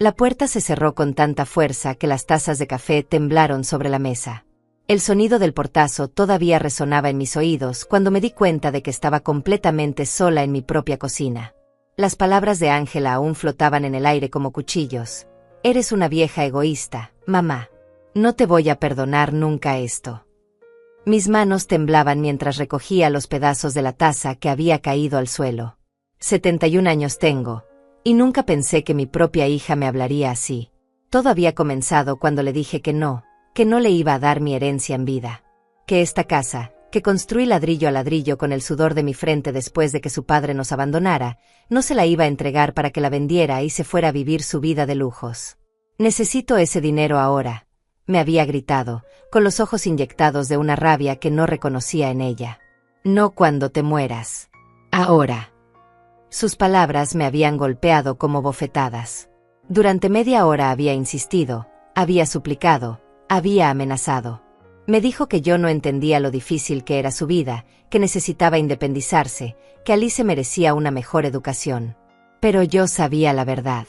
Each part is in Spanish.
La puerta se cerró con tanta fuerza que las tazas de café temblaron sobre la mesa. El sonido del portazo todavía resonaba en mis oídos cuando me di cuenta de que estaba completamente sola en mi propia cocina. Las palabras de Ángela aún flotaban en el aire como cuchillos. Eres una vieja egoísta, mamá. No te voy a perdonar nunca esto. Mis manos temblaban mientras recogía los pedazos de la taza que había caído al suelo. 71 años tengo, y nunca pensé que mi propia hija me hablaría así. Todo había comenzado cuando le dije que no le iba a dar mi herencia en vida. Que esta casa, que construí ladrillo a ladrillo con el sudor de mi frente después de que su padre nos abandonara, no se la iba a entregar para que la vendiera y se fuera a vivir su vida de lujos. Necesito ese dinero ahora, me había gritado, con los ojos inyectados de una rabia que no reconocía en ella. No cuando te mueras. Ahora. Sus palabras me habían golpeado como bofetadas. Durante media hora había insistido, había suplicado, había amenazado. Me dijo que yo no entendía lo difícil que era su vida, que necesitaba independizarse, que Alice merecía una mejor educación. Pero yo sabía la verdad.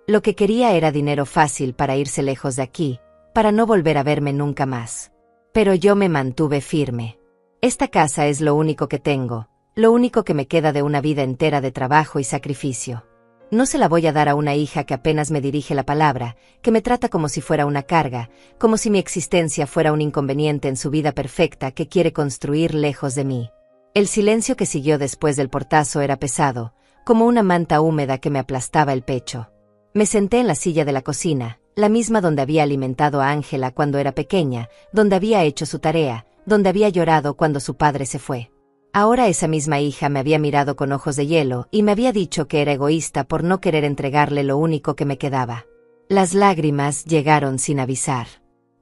Lo que quería era dinero fácil para irse lejos de aquí, para no volver a verme nunca más. Pero yo me mantuve firme. Esta casa es lo único que tengo, lo único que me queda de una vida entera de trabajo y sacrificio. No se la voy a dar a una hija que apenas me dirige la palabra, que me trata como si fuera una carga, como si mi existencia fuera un inconveniente en su vida perfecta que quiere construir lejos de mí. El silencio que siguió después del portazo era pesado, como una manta húmeda que me aplastaba el pecho. Me senté en la silla de la cocina, la misma donde había alimentado a Ángela cuando era pequeña, donde había hecho su tarea, donde había llorado cuando su padre se fue. Ahora esa misma hija me había mirado con ojos de hielo y me había dicho que era egoísta por no querer entregarle lo único que me quedaba. Las lágrimas llegaron sin avisar.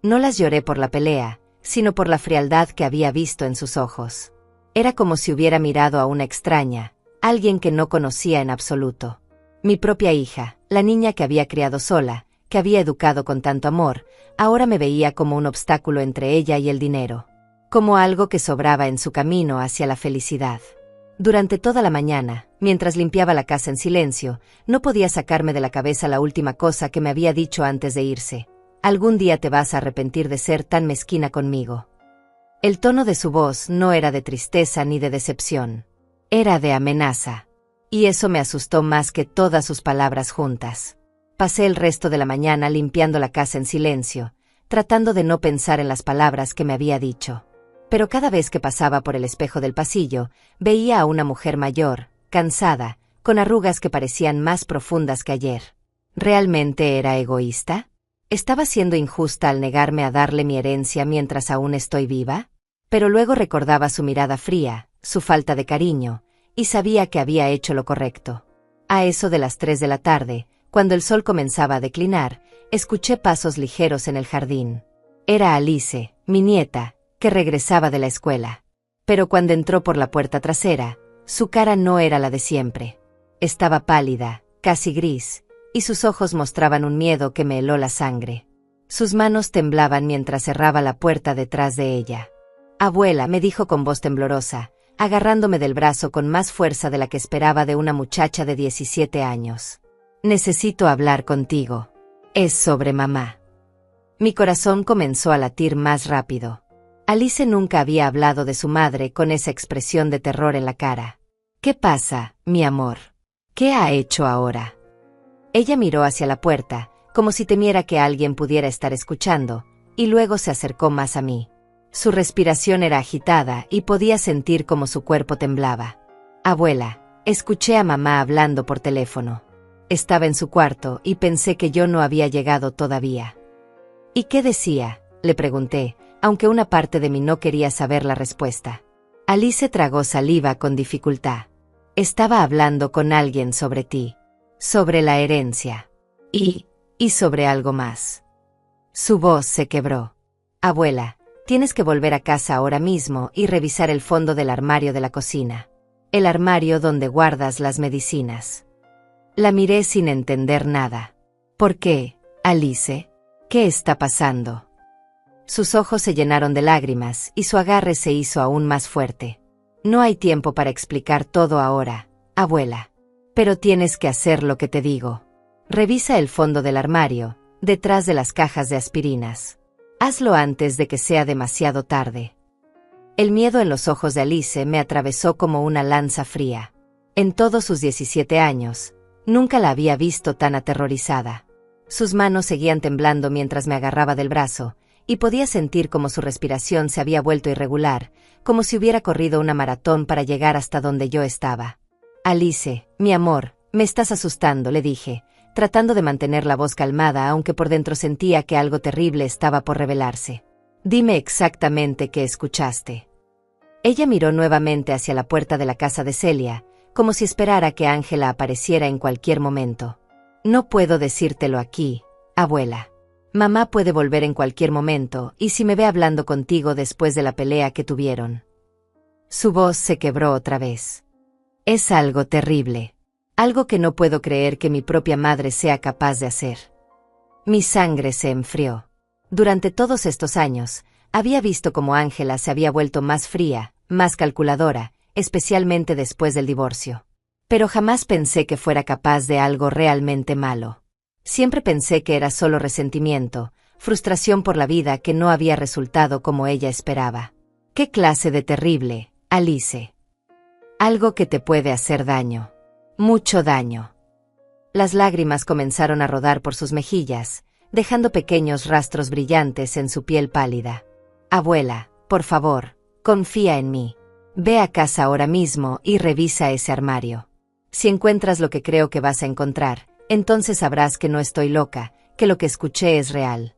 No las lloré por la pelea, sino por la frialdad que había visto en sus ojos. Era como si hubiera mirado a una extraña, alguien que no conocía en absoluto. Mi propia hija, la niña que había criado sola, que había educado con tanto amor, ahora me veía como un obstáculo entre ella y el dinero. Como algo que sobraba en su camino hacia la felicidad. Durante toda la mañana, mientras limpiaba la casa en silencio, no podía sacarme de la cabeza la última cosa que me había dicho antes de irse. Algún día te vas a arrepentir de ser tan mezquina conmigo. El tono de su voz no era de tristeza ni de decepción. Era de amenaza. Y eso me asustó más que todas sus palabras juntas. Pasé el resto de la mañana limpiando la casa en silencio, tratando de no pensar en las palabras que me había dicho. Pero cada vez que pasaba por el espejo del pasillo, veía a una mujer mayor, cansada, con arrugas que parecían más profundas que ayer. ¿Realmente era egoísta? ¿Estaba siendo injusta al negarme a darle mi herencia mientras aún estoy viva? Pero luego recordaba su mirada fría, su falta de cariño, y sabía que había hecho lo correcto. A eso de las 3 de la tarde, cuando el sol comenzaba a declinar, escuché pasos ligeros en el jardín. Era Alice, mi nieta, que regresaba de la escuela. Pero cuando entró por la puerta trasera, su cara no era la de siempre. Estaba pálida, casi gris, y sus ojos mostraban un miedo que me heló la sangre. Sus manos temblaban mientras cerraba la puerta detrás de ella. «Abuela», me dijo con voz temblorosa, agarrándome del brazo con más fuerza de la que esperaba de una muchacha de 17 años. «Necesito hablar contigo. Es sobre mamá». Mi corazón comenzó a latir más rápido. Alice nunca había hablado de su madre con esa expresión de terror en la cara. «¿Qué pasa, mi amor? ¿Qué ha hecho ahora?» Ella miró hacia la puerta, como si temiera que alguien pudiera estar escuchando, y luego se acercó más a mí. Su respiración era agitada y podía sentir cómo su cuerpo temblaba. «Abuela», escuché a mamá hablando por teléfono. Estaba en su cuarto y pensé que yo no había llegado todavía. «¿Y qué decía?», le pregunté, aunque una parte de mí no quería saber la respuesta. Alice tragó saliva con dificultad. «Estaba hablando con alguien sobre ti. Sobre la herencia. Y sobre algo más». Su voz se quebró. «Abuela, tienes que volver a casa ahora mismo y revisar el fondo del armario de la cocina. El armario donde guardas las medicinas». La miré sin entender nada. «¿Por qué, Alice? ¿Qué está pasando?». Sus ojos se llenaron de lágrimas y su agarre se hizo aún más fuerte. «No hay tiempo para explicar todo ahora, abuela. Pero tienes que hacer lo que te digo. Revisa el fondo del armario, detrás de las cajas de aspirinas. Hazlo antes de que sea demasiado tarde. El miedo en los ojos de Alice me atravesó como una lanza fría. En todos sus 17 años, nunca la había visto tan aterrorizada. Sus manos seguían temblando mientras me agarraba del brazo, y podía sentir como su respiración se había vuelto irregular, como si hubiera corrido una maratón para llegar hasta donde yo estaba. Alice, mi amor, me estás asustando, le dije, tratando de mantener la voz calmada aunque por dentro sentía que algo terrible estaba por revelarse. Dime exactamente qué escuchaste. Ella miró nuevamente hacia la puerta de la casa de Celia, como si esperara que Ángela apareciera en cualquier momento. No puedo decírtelo aquí, abuela. Mamá puede volver en cualquier momento, y si me ve hablando contigo después de la pelea que tuvieron. Su voz se quebró otra vez. Es algo terrible. Algo que no puedo creer que mi propia madre sea capaz de hacer. Mi sangre se enfrió. Durante todos estos años, había visto cómo Ángela se había vuelto más fría, más calculadora, especialmente después del divorcio. Pero jamás pensé que fuera capaz de algo realmente malo. Siempre pensé que era solo resentimiento, frustración por la vida que no había resultado como ella esperaba. ¿Qué clase de terrible, Alice? Algo que te puede hacer daño. Mucho daño. Las lágrimas comenzaron a rodar por sus mejillas, dejando pequeños rastros brillantes en su piel pálida. Abuela, por favor, confía en mí. Ve a casa ahora mismo y revisa ese armario. Si encuentras lo que creo que vas a encontrar, entonces sabrás que no estoy loca, que lo que escuché es real.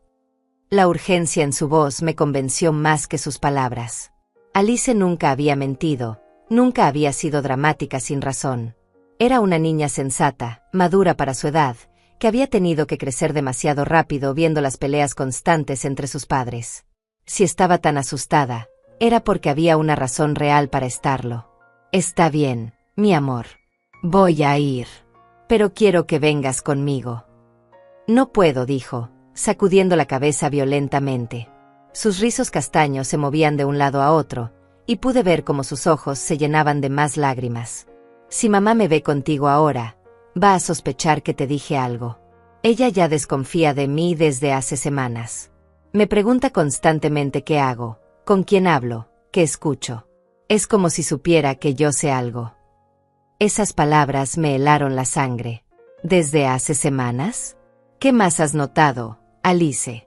La urgencia en su voz me convenció más que sus palabras. Alice nunca había mentido, nunca había sido dramática sin razón. Era una niña sensata, madura para su edad, que había tenido que crecer demasiado rápido viendo las peleas constantes entre sus padres. Si estaba tan asustada, era porque había una razón real para estarlo. Está bien, mi amor. Voy a ir. Pero quiero que vengas conmigo. No puedo, dijo, sacudiendo la cabeza violentamente. Sus rizos castaños se movían de un lado a otro, y pude ver cómo sus ojos se llenaban de más lágrimas. Si mamá me ve contigo ahora, va a sospechar que te dije algo. Ella ya desconfía de mí desde hace semanas. Me pregunta constantemente qué hago, con quién hablo, qué escucho. Es como si supiera que yo sé algo. Esas palabras me helaron la sangre. ¿Desde hace semanas? ¿Qué más has notado, Alice?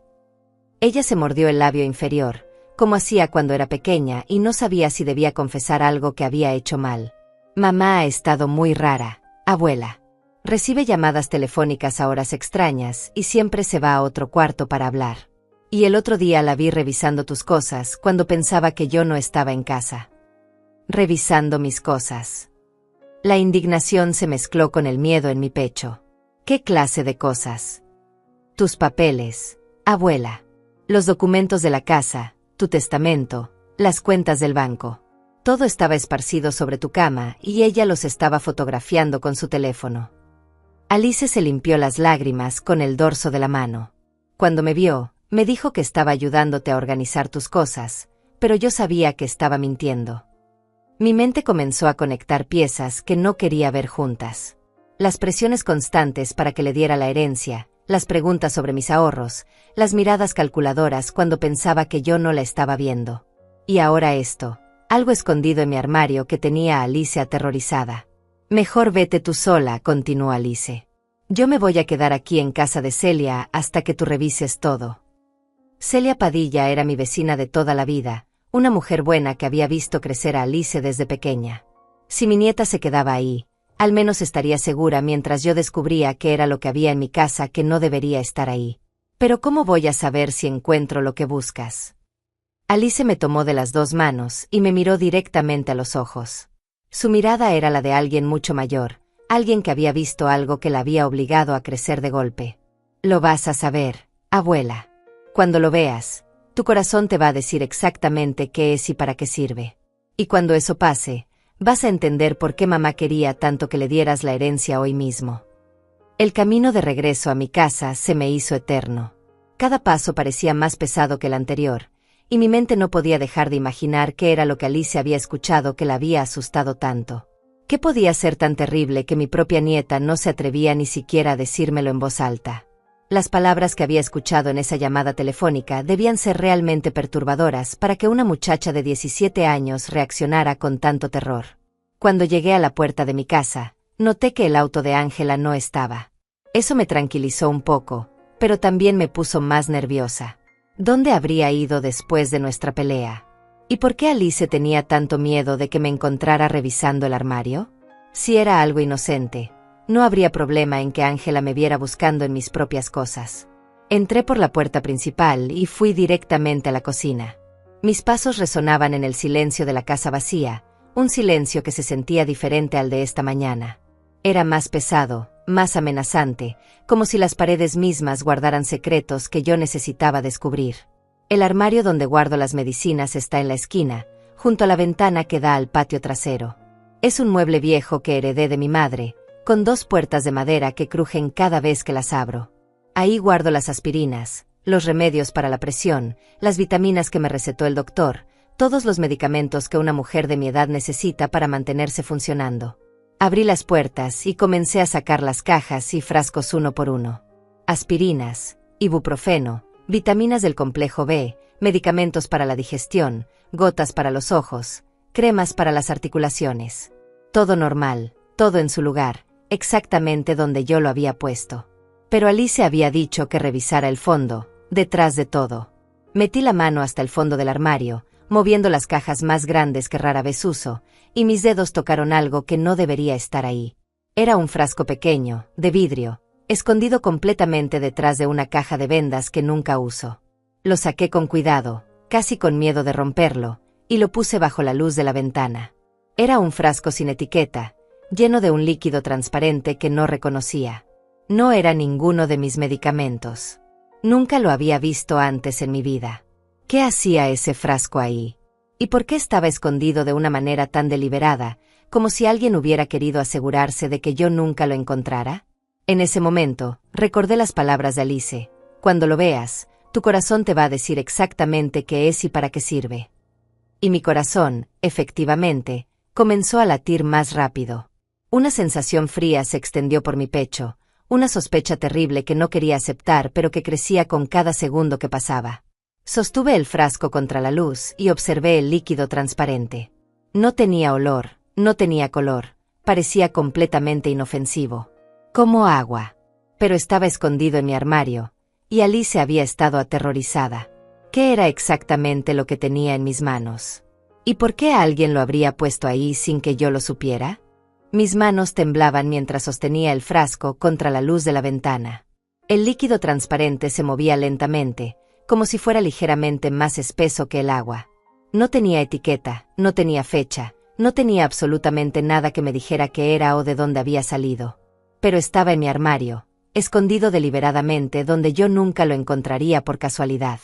Ella se mordió el labio inferior, como hacía cuando era pequeña y no sabía si debía confesar algo que había hecho mal. Mamá ha estado muy rara, abuela. Recibe llamadas telefónicas a horas extrañas y siempre se va a otro cuarto para hablar. Y el otro día la vi revisando tus cosas cuando pensaba que yo no estaba en casa. Revisando mis cosas. La indignación se mezcló con el miedo en mi pecho. ¿Qué clase de cosas? Tus papeles, abuela. Los documentos de la casa, tu testamento, las cuentas del banco. Todo estaba esparcido sobre tu cama y ella los estaba fotografiando con su teléfono. Alice se limpió las lágrimas con el dorso de la mano. Cuando me vio, me dijo que estaba ayudándote a organizar tus cosas, pero yo sabía que estaba mintiendo. Mi mente comenzó a conectar piezas que no quería ver juntas. Las presiones constantes para que le diera la herencia, las preguntas sobre mis ahorros, las miradas calculadoras cuando pensaba que yo no la estaba viendo. Y ahora esto, algo escondido en mi armario que tenía a Alice aterrorizada. Mejor vete tú sola, continuó Alice. Yo me voy a quedar aquí en casa de Celia hasta que tú revises todo. Celia Padilla era mi vecina de toda la vida, una mujer buena que había visto crecer a Alice desde pequeña. Si mi nieta se quedaba ahí, al menos estaría segura mientras yo descubría qué era lo que había en mi casa que no debería estar ahí. Pero ¿cómo voy a saber si encuentro lo que buscas? Alice me tomó de las dos manos y me miró directamente a los ojos. Su mirada era la de alguien mucho mayor, alguien que había visto algo que la había obligado a crecer de golpe. Lo vas a saber, abuela. Cuando lo veas, tu corazón te va a decir exactamente qué es y para qué sirve. Y cuando eso pase, vas a entender por qué mamá quería tanto que le dieras la herencia hoy mismo. El camino de regreso a mi casa se me hizo eterno. Cada paso parecía más pesado que el anterior, y mi mente no podía dejar de imaginar qué era lo que Alice había escuchado que la había asustado tanto. ¿Qué podía ser tan terrible que mi propia nieta no se atrevía ni siquiera a decírmelo en voz alta? Las palabras que había escuchado en esa llamada telefónica debían ser realmente perturbadoras para que una muchacha de 17 años reaccionara con tanto terror. Cuando llegué a la puerta de mi casa, noté que el auto de Ángela no estaba. Eso me tranquilizó un poco, pero también me puso más nerviosa. ¿Dónde habría ido después de nuestra pelea? ¿Y por qué Alice tenía tanto miedo de que me encontrara revisando el armario? Si era algo inocente, no habría problema en que Ángela me viera buscando en mis propias cosas. Entré por la puerta principal y fui directamente a la cocina. Mis pasos resonaban en el silencio de la casa vacía, un silencio que se sentía diferente al de esta mañana. Era más pesado, más amenazante, como si las paredes mismas guardaran secretos que yo necesitaba descubrir. El armario donde guardo las medicinas está en la esquina, junto a la ventana que da al patio trasero. Es un mueble viejo que heredé de mi madre, con 2 puertas de madera que crujen cada vez que las abro. Ahí guardo las aspirinas, los remedios para la presión, las vitaminas que me recetó el doctor, todos los medicamentos que una mujer de mi edad necesita para mantenerse funcionando. Abrí las puertas y comencé a sacar las cajas y frascos uno por uno. Aspirinas, ibuprofeno, vitaminas del complejo B, medicamentos para la digestión, gotas para los ojos, cremas para las articulaciones. Todo normal, todo en su lugar, exactamente donde yo lo había puesto. Pero Alice había dicho que revisara el fondo, detrás de todo. Metí la mano hasta el fondo del armario, moviendo las cajas más grandes que rara vez uso, y mis dedos tocaron algo que no debería estar ahí. Era un frasco pequeño, de vidrio, escondido completamente detrás de una caja de vendas que nunca uso. Lo saqué con cuidado, casi con miedo de romperlo, y lo puse bajo la luz de la ventana. Era un frasco sin etiqueta, lleno de un líquido transparente que no reconocía. No era ninguno de mis medicamentos. Nunca lo había visto antes en mi vida. ¿Qué hacía ese frasco ahí? ¿Y por qué estaba escondido de una manera tan deliberada, como si alguien hubiera querido asegurarse de que yo nunca lo encontrara? En ese momento, recordé las palabras de Alice: cuando lo veas, tu corazón te va a decir exactamente qué es y para qué sirve. Y mi corazón, efectivamente, comenzó a latir más rápido. Una sensación fría se extendió por mi pecho, una sospecha terrible que no quería aceptar pero que crecía con cada segundo que pasaba. Sostuve el frasco contra la luz y observé el líquido transparente. No tenía olor, no tenía color, parecía completamente inofensivo. Como agua. Pero estaba escondido en mi armario, y Alice había estado aterrorizada. ¿Qué era exactamente lo que tenía en mis manos? ¿Y por qué alguien lo habría puesto ahí sin que yo lo supiera? Mis manos temblaban mientras sostenía el frasco contra la luz de la ventana. El líquido transparente se movía lentamente, como si fuera ligeramente más espeso que el agua. No tenía etiqueta, no tenía fecha, no tenía absolutamente nada que me dijera qué era o de dónde había salido. Pero estaba en mi armario, escondido deliberadamente donde yo nunca lo encontraría por casualidad.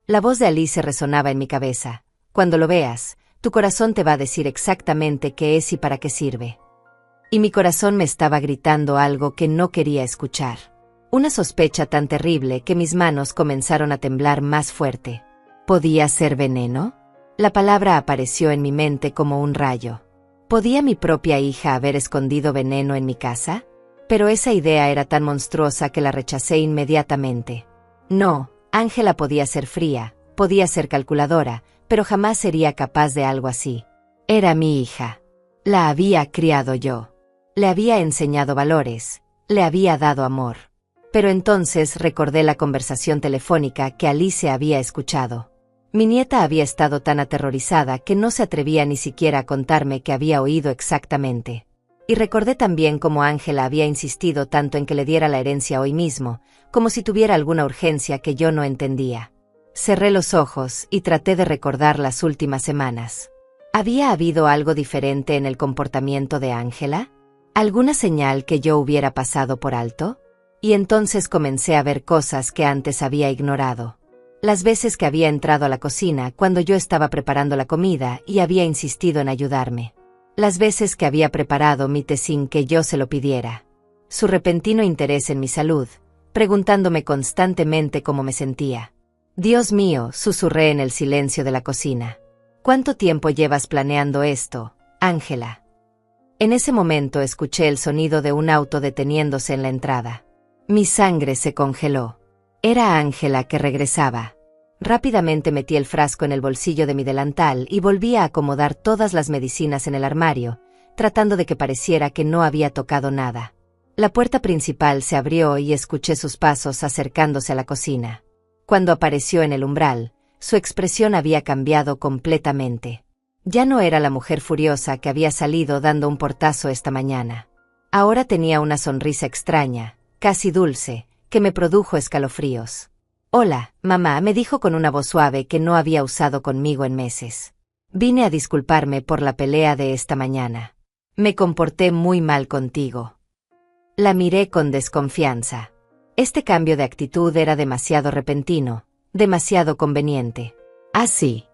La voz de Alice resonaba en mi cabeza: cuando lo veas, tu corazón te va a decir exactamente qué es y para qué sirve. Y mi corazón me estaba gritando algo que no quería escuchar. Una sospecha tan terrible que mis manos comenzaron a temblar más fuerte. ¿Podía ser veneno? La palabra apareció en mi mente como un rayo. ¿Podía mi propia hija haber escondido veneno en mi casa? Pero esa idea era tan monstruosa que la rechacé inmediatamente. No, Ángela podía ser fría, podía ser calculadora, pero jamás sería capaz de algo así. Era mi hija. La había criado yo. Le había enseñado valores, le había dado amor. Pero entonces recordé la conversación telefónica que Alice había escuchado. Mi nieta había estado tan aterrorizada que no se atrevía ni siquiera a contarme qué había oído exactamente. Y recordé también cómo Ángela había insistido tanto en que le diera la herencia hoy mismo, como si tuviera alguna urgencia que yo no entendía. Cerré los ojos y traté de recordar las últimas semanas. ¿Había habido algo diferente en el comportamiento de Ángela? ¿Alguna señal que yo hubiera pasado por alto? Y entonces comencé a ver cosas que antes había ignorado. Las veces que había entrado a la cocina cuando yo estaba preparando la comida y había insistido en ayudarme. Las veces que había preparado mi té sin que yo se lo pidiera. Su repentino interés en mi salud, preguntándome constantemente cómo me sentía. Dios mío, susurré en el silencio de la cocina. ¿Cuánto tiempo llevas planeando esto, Ángela? En ese momento escuché el sonido de un auto deteniéndose en la entrada. Mi sangre se congeló. Era Ángela que regresaba. Rápidamente metí el frasco en el bolsillo de mi delantal y volví a acomodar todas las medicinas en el armario, tratando de que pareciera que no había tocado nada. La puerta principal se abrió y escuché sus pasos acercándose a la cocina. Cuando apareció en el umbral, su expresión había cambiado completamente. Ya no era la mujer furiosa que había salido dando un portazo esta mañana. Ahora tenía una sonrisa extraña, casi dulce, que me produjo escalofríos. «Hola, mamá», me dijo con una voz suave que no había usado conmigo en meses. «Vine a disculparme por la pelea de esta mañana. Me comporté muy mal contigo». La miré con desconfianza. Este cambio de actitud era demasiado repentino, demasiado conveniente. «¿Ah, sí?»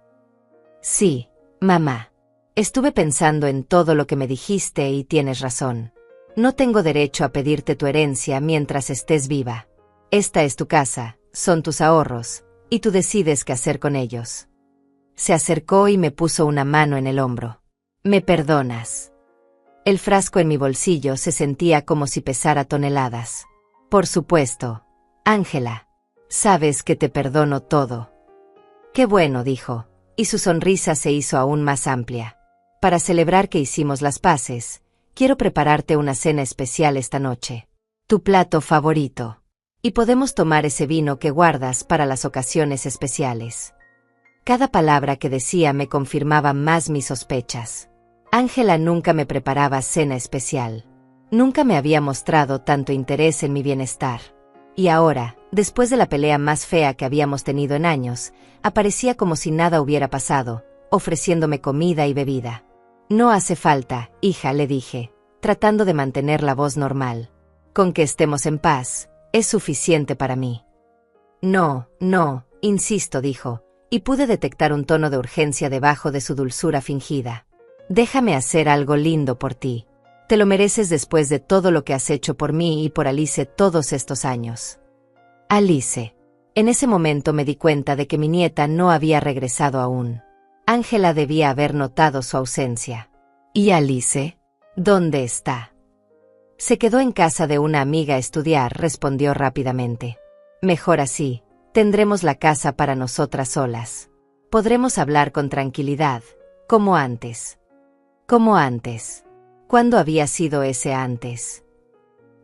«Sí, mamá. Estuve pensando en todo lo que me dijiste y tienes razón. No tengo derecho a pedirte tu herencia mientras estés viva. Esta es tu casa, son tus ahorros, y tú decides qué hacer con ellos». Se acercó y me puso una mano en el hombro. «¿Me perdonas?» El frasco en mi bolsillo se sentía como si pesara toneladas. «Por supuesto, Ángela. Sabes que te perdono todo». «Qué bueno», dijo, y su sonrisa se hizo aún más amplia. «Para celebrar que hicimos las paces, quiero prepararte una cena especial esta noche. Tu plato favorito. Y podemos tomar ese vino que guardas para las ocasiones especiales». Cada palabra que decía me confirmaba más mis sospechas. Ángela nunca me preparaba cena especial. Nunca me había mostrado tanto interés en mi bienestar. Y ahora, después de la pelea más fea que habíamos tenido en años, aparecía como si nada hubiera pasado, ofreciéndome comida y bebida. «No hace falta, hija», le dije, tratando de mantener la voz normal. «Con que estemos en paz, es suficiente para mí». «No, no, insisto», dijo, y pude detectar un tono de urgencia debajo de su dulzura fingida. «Déjame hacer algo lindo por ti. Te lo mereces después de todo lo que has hecho por mí y por Alice todos estos años». Alice. En ese momento me di cuenta de que mi nieta no había regresado aún. Ángela debía haber notado su ausencia. «¿Y Alice? ¿Dónde está?» «Se quedó en casa de una amiga a estudiar», respondió rápidamente. «Mejor así, tendremos la casa para nosotras solas. Podremos hablar con tranquilidad, como antes». «¿Como antes?» ¿Cuándo había sido ese antes?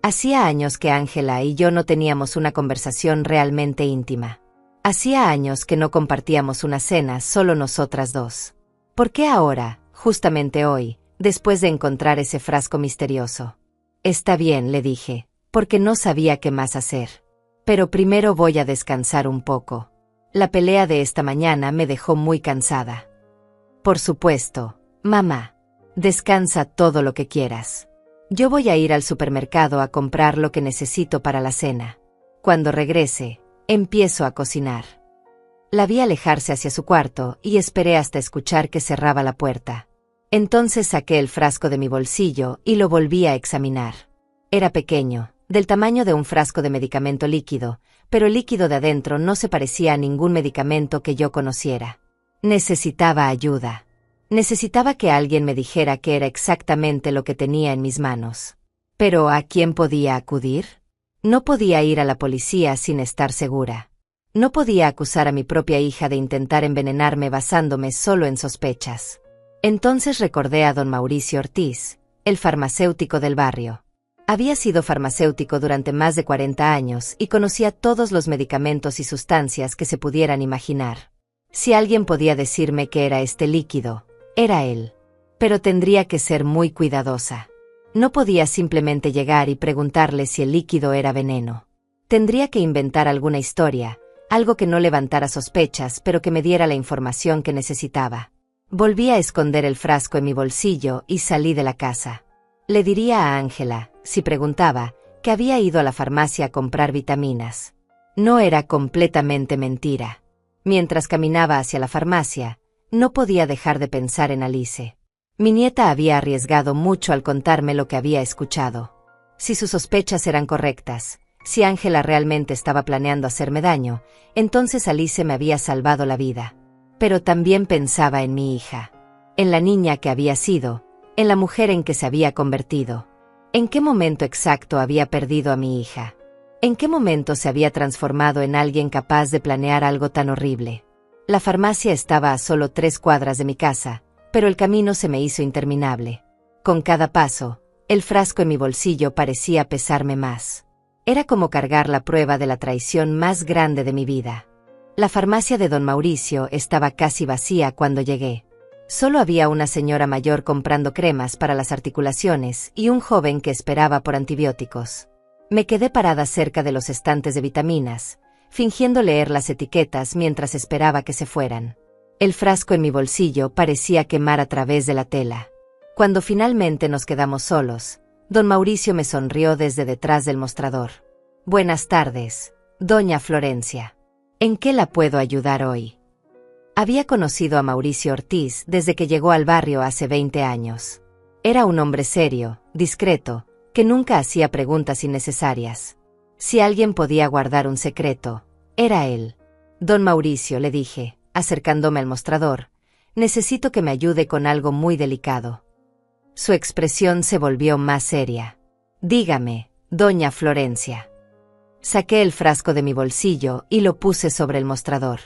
Hacía años que Ángela y yo no teníamos una conversación realmente íntima. Hacía años que no compartíamos una cena solo nosotras dos. ¿Por qué ahora, justamente hoy, después de encontrar ese frasco misterioso? «Está bien», le dije, porque no sabía qué más hacer. «Pero primero voy a descansar un poco. La pelea de esta mañana me dejó muy cansada». «Por supuesto, mamá. Descansa todo lo que quieras. Yo voy a ir al supermercado a comprar lo que necesito para la cena. Cuando regrese, empiezo a cocinar». La vi alejarse hacia su cuarto y esperé hasta escuchar que cerraba la puerta. Entonces saqué el frasco de mi bolsillo y lo volví a examinar. Era pequeño, del tamaño de un frasco de medicamento líquido, pero el líquido de adentro no se parecía a ningún medicamento que yo conociera. Necesitaba ayuda. Necesitaba que alguien me dijera qué era exactamente lo que tenía en mis manos. ¿Pero a quién podía acudir? No podía ir a la policía sin estar segura. No podía acusar a mi propia hija de intentar envenenarme basándome solo en sospechas. Entonces recordé a don Mauricio Ortiz, el farmacéutico del barrio. Había sido farmacéutico durante más de 40 años y conocía todos los medicamentos y sustancias que se pudieran imaginar. Si alguien podía decirme qué era este líquido, era él. Pero tendría que ser muy cuidadosa. No podía simplemente llegar y preguntarle si el líquido era veneno. Tendría que inventar alguna historia, algo que no levantara sospechas pero que me diera la información que necesitaba. Volví a esconder el frasco en mi bolsillo y salí de la casa. Le diría a Ángela, si preguntaba, que había ido a la farmacia a comprar vitaminas. No era completamente mentira. Mientras caminaba hacia la farmacia, no podía dejar de pensar en Alice. Mi nieta había arriesgado mucho al contarme lo que había escuchado. Si sus sospechas eran correctas, si Ángela realmente estaba planeando hacerme daño, entonces Alice me había salvado la vida. Pero también pensaba en mi hija, en la niña que había sido, en la mujer en que se había convertido. ¿En qué momento exacto había perdido a mi hija? ¿En qué momento se había transformado en alguien capaz de planear algo tan horrible? La farmacia estaba a solo 3 cuadras de mi casa, pero el camino se me hizo interminable. Con cada paso, el frasco en mi bolsillo parecía pesarme más. Era como cargar la prueba de la traición más grande de mi vida. La farmacia de don Mauricio estaba casi vacía cuando llegué. Solo había una señora mayor comprando cremas para las articulaciones y un joven que esperaba por antibióticos. Me quedé parada cerca de los estantes de vitaminas, fingiendo leer las etiquetas mientras esperaba que se fueran. El frasco en mi bolsillo parecía quemar a través de la tela. Cuando finalmente nos quedamos solos, don Mauricio me sonrió desde detrás del mostrador. «Buenas tardes, doña Florencia. ¿En qué la puedo ayudar hoy?» Había conocido a Mauricio Ortiz desde que llegó al barrio hace 20 años. Era un hombre serio, discreto, que nunca hacía preguntas innecesarias. Si alguien podía guardar un secreto, era él. «Don Mauricio», le dije, acercándome al mostrador, «necesito que me ayude con algo muy delicado». Su expresión se volvió más seria. «Dígame, doña Florencia». Saqué el frasco de mi bolsillo y lo puse sobre el mostrador.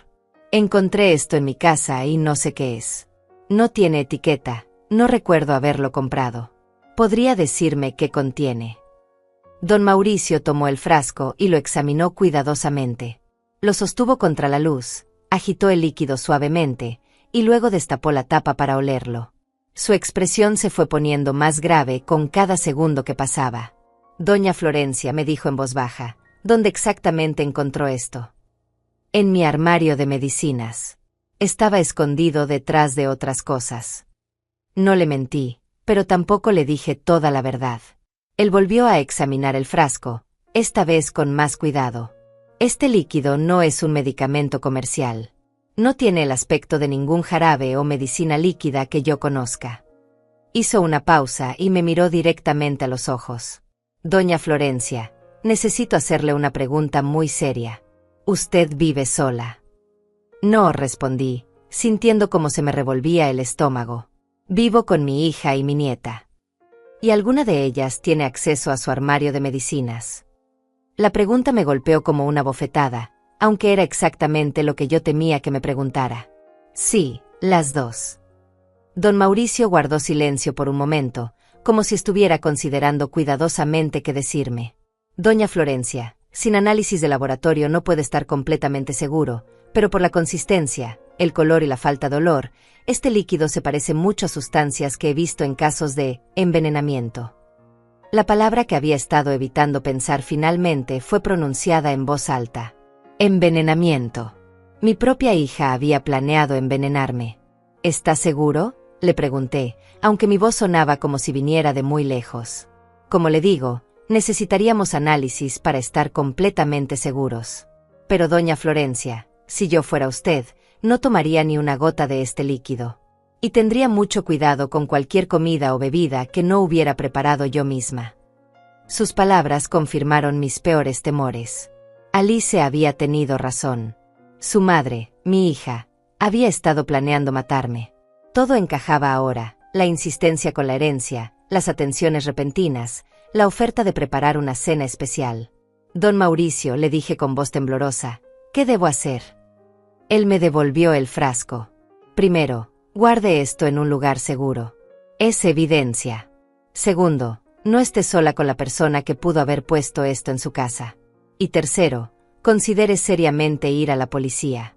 «Encontré esto en mi casa y no sé qué es. No tiene etiqueta, no recuerdo haberlo comprado. ¿Podría decirme qué contiene?» Don Mauricio tomó el frasco y lo examinó cuidadosamente. Lo sostuvo contra la luz, agitó el líquido suavemente, y luego destapó la tapa para olerlo. Su expresión se fue poniendo más grave con cada segundo que pasaba. «Doña Florencia», me dijo en voz baja, «¿dónde exactamente encontró esto?» «En mi armario de medicinas. Estaba escondido detrás de otras cosas». No le mentí, pero tampoco le dije toda la verdad. Él volvió a examinar el frasco, esta vez con más cuidado. «Este líquido no es un medicamento comercial. No tiene el aspecto de ningún jarabe o medicina líquida que yo conozca». Hizo una pausa y me miró directamente a los ojos. «Doña Florencia, necesito hacerle una pregunta muy seria. ¿Usted vive sola?» «No», respondí, sintiendo como se me revolvía el estómago. «Vivo con mi hija y mi nieta». «¿Y alguna de ellas tiene acceso a su armario de medicinas?» La pregunta me golpeó como una bofetada, aunque era exactamente lo que yo temía que me preguntara. «Sí, las dos». Don Mauricio guardó silencio por un momento, como si estuviera considerando cuidadosamente qué decirme. «Doña Florencia, sin análisis de laboratorio no puede estar completamente seguro, pero por la consistencia, el color y la falta de olor, este líquido se parece mucho a sustancias que he visto en casos de envenenamiento». La palabra que había estado evitando pensar finalmente fue pronunciada en voz alta. «Envenenamiento». Mi propia hija había planeado envenenarme. «¿Está seguro?», le pregunté, aunque mi voz sonaba como si viniera de muy lejos. «Como le digo, necesitaríamos análisis para estar completamente seguros. Pero doña Florencia, si yo fuera usted, no tomaría ni una gota de este líquido. Y tendría mucho cuidado con cualquier comida o bebida que no hubiera preparado yo misma». Sus palabras confirmaron mis peores temores. Alice había tenido razón. Su madre, mi hija, había estado planeando matarme. Todo encajaba ahora: la insistencia con la herencia, las atenciones repentinas, la oferta de preparar una cena especial. «Don Mauricio», le dije con voz temblorosa, «¿qué debo hacer?». Él me devolvió el frasco. «Primero, guarde esto en un lugar seguro. Es evidencia. Segundo, no esté sola con la persona que pudo haber puesto esto en su casa. Y tercero, considere seriamente ir a la policía».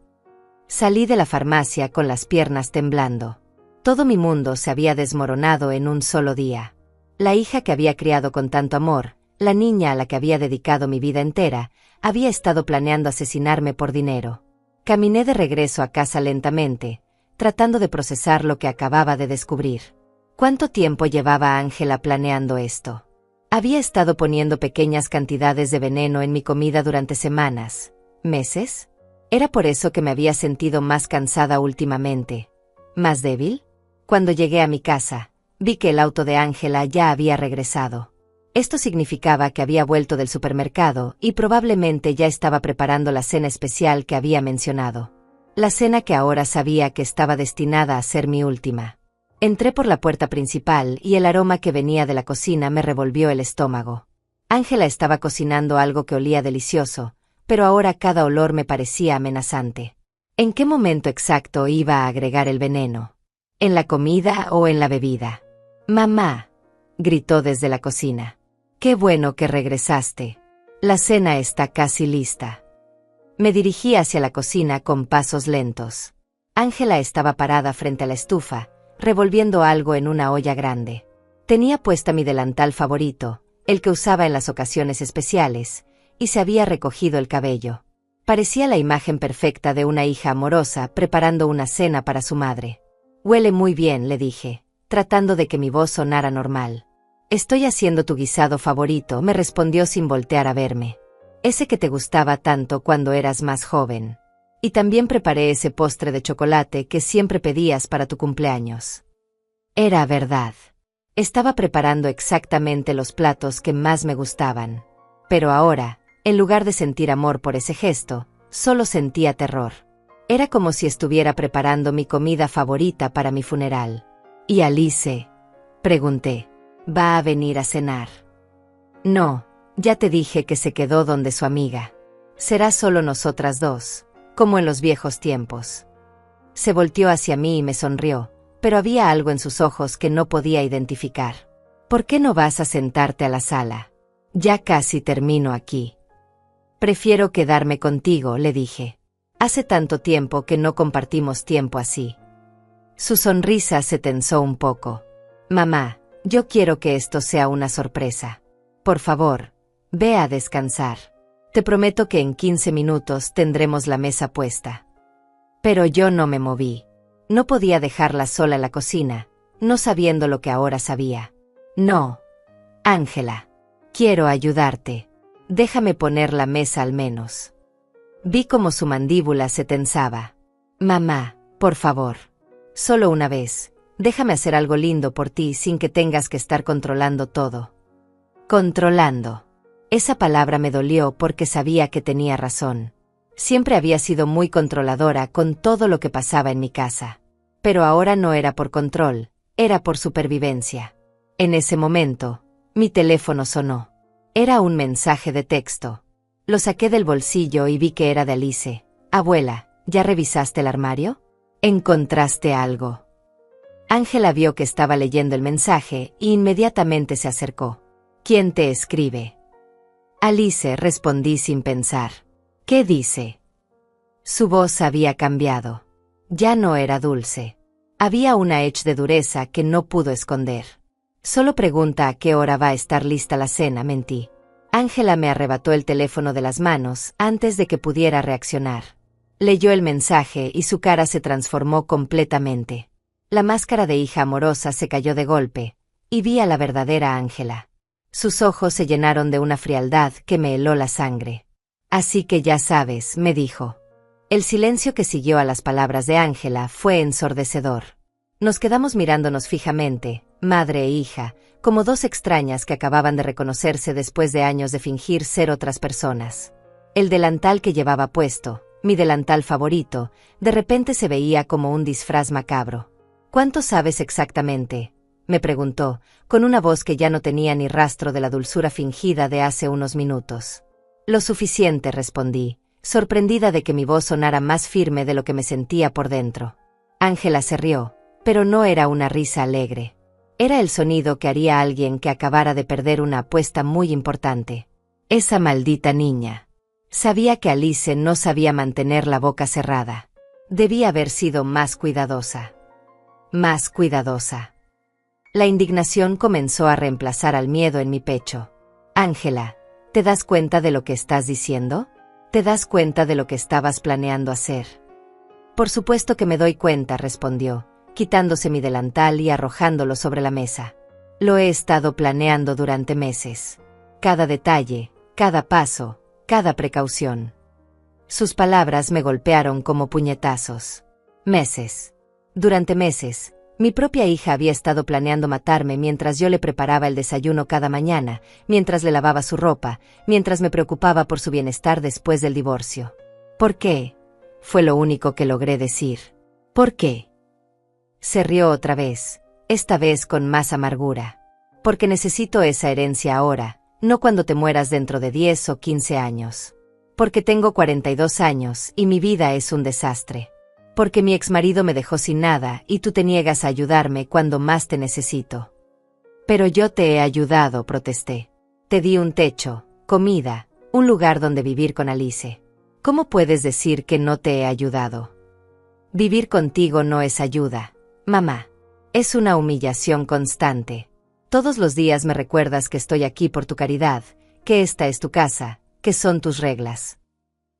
Salí de la farmacia con las piernas temblando. Todo mi mundo se había desmoronado en un solo día. La hija que había criado con tanto amor, la niña a la que había dedicado mi vida entera, había estado planeando asesinarme por dinero. Caminé de regreso a casa lentamente, tratando de procesar lo que acababa de descubrir. ¿Cuánto tiempo llevaba Ángela planeando esto? Había estado poniendo pequeñas cantidades de veneno en mi comida durante semanas, meses. ¿Era por eso que me había sentido más cansada últimamente? ¿Más débil? Cuando llegué a mi casa, vi que el auto de Ángela ya había regresado. Esto significaba que había vuelto del supermercado y probablemente ya estaba preparando la cena especial que había mencionado. La cena que ahora sabía que estaba destinada a ser mi última. Entré por la puerta principal y el aroma que venía de la cocina me revolvió el estómago. Ángela estaba cocinando algo que olía delicioso, pero ahora cada olor me parecía amenazante. ¿En qué momento exacto iba a agregar el veneno? ¿En la comida o en la bebida? «Mamá», gritó desde la cocina. «Qué bueno que regresaste. La cena está casi lista». Me dirigí hacia la cocina con pasos lentos. Ángela estaba parada frente a la estufa, revolviendo algo en una olla grande. Tenía puesta mi delantal favorito, el que usaba en las ocasiones especiales, y se había recogido el cabello. Parecía la imagen perfecta de una hija amorosa preparando una cena para su madre. «Huele muy bien», le dije, tratando de que mi voz sonara normal. «Estoy haciendo tu guisado favorito», me respondió sin voltear a verme. «Ese que te gustaba tanto cuando eras más joven. Y también preparé ese postre de chocolate que siempre pedías para tu cumpleaños». Era verdad. Estaba preparando exactamente los platos que más me gustaban. Pero ahora, en lugar de sentir amor por ese gesto, solo sentía terror. Era como si estuviera preparando mi comida favorita para mi funeral. «¿Y Alice?», pregunté. «¿Va a venir a cenar?» «No, ya te dije que se quedó donde su amiga. Será solo nosotras dos, como en los viejos tiempos». Se volteó hacia mí y me sonrió, pero había algo en sus ojos que no podía identificar. «¿Por qué no vas a sentarte a la sala? Ya casi termino aquí». «Prefiero quedarme contigo», le dije. «Hace tanto tiempo que no compartimos tiempo así». Su sonrisa se tensó un poco. «Mamá, yo quiero que esto sea una sorpresa. Por favor, ve a descansar. Te prometo que en 15 minutos tendremos la mesa puesta». Pero yo no me moví. No podía dejarla sola en la cocina, no sabiendo lo que ahora sabía. «No, Ángela. Quiero ayudarte. Déjame poner la mesa al menos». Vi cómo su mandíbula se tensaba. «Mamá, por favor. Solo una vez. Déjame hacer algo lindo por ti sin que tengas que estar controlando todo». Controlando. Esa palabra me dolió porque sabía que tenía razón. Siempre había sido muy controladora con todo lo que pasaba en mi casa. Pero ahora no era por control, era por supervivencia. En ese momento, mi teléfono sonó. Era un mensaje de texto. Lo saqué del bolsillo y vi que era de Alice. «Abuela, ¿ya revisaste el armario? ¿Encontraste algo?». Ángela vio que estaba leyendo el mensaje y inmediatamente se acercó. «¿Quién te escribe?». «Alice», respondí sin pensar. «¿Qué dice?». Su voz había cambiado. Ya no era dulce. Había una edge de dureza que no pudo esconder. «Solo pregunta a qué hora va a estar lista la cena», mentí. Ángela me arrebató el teléfono de las manos antes de que pudiera reaccionar. Leyó el mensaje y su cara se transformó completamente. La máscara de hija amorosa se cayó de golpe, y vi a la verdadera Ángela. Sus ojos se llenaron de una frialdad que me heló la sangre. «Así que ya sabes», me dijo. El silencio que siguió a las palabras de Ángela fue ensordecedor. Nos quedamos mirándonos fijamente, madre e hija, como dos extrañas que acababan de reconocerse después de años de fingir ser otras personas. El delantal que llevaba puesto, mi delantal favorito, de repente se veía como un disfraz macabro. «¿Cuánto sabes exactamente?», me preguntó, con una voz que ya no tenía ni rastro de la dulzura fingida de hace unos minutos. «Lo suficiente», respondí, sorprendida de que mi voz sonara más firme de lo que me sentía por dentro. Ángela se rió, pero no era una risa alegre. Era el sonido que haría alguien que acabara de perder una apuesta muy importante. Esa maldita niña. Sabía que Alice no sabía mantener la boca cerrada. Debía haber sido más cuidadosa. Más cuidadosa. La indignación comenzó a reemplazar al miedo en mi pecho. «Ángela, ¿te das cuenta de lo que estás diciendo? ¿Te das cuenta de lo que estabas planeando hacer?». «Por supuesto que me doy cuenta», respondió, quitándose mi delantal y arrojándolo sobre la mesa. «Lo he estado planeando durante meses. Cada detalle, cada paso, cada precaución». Sus palabras me golpearon como puñetazos. Meses. Durante meses, mi propia hija había estado planeando matarme mientras yo le preparaba el desayuno cada mañana, mientras le lavaba su ropa, mientras me preocupaba por su bienestar después del divorcio. «¿Por qué?», fue lo único que logré decir. «¿Por qué?». Se rió otra vez, esta vez con más amargura. Porque necesito esa herencia ahora, no cuando te mueras dentro de 10 o 15 años. Porque tengo 42 años y mi vida es un desastre. Porque mi exmarido me dejó sin nada y tú te niegas a ayudarme cuando más te necesito. Pero yo te he ayudado, protesté. Te di un techo, comida, un lugar donde vivir con Alice. ¿Cómo puedes decir que no te he ayudado? Vivir contigo no es ayuda, mamá. Es una humillación constante. Todos los días me recuerdas que estoy aquí por tu caridad, que esta es tu casa, que son tus reglas.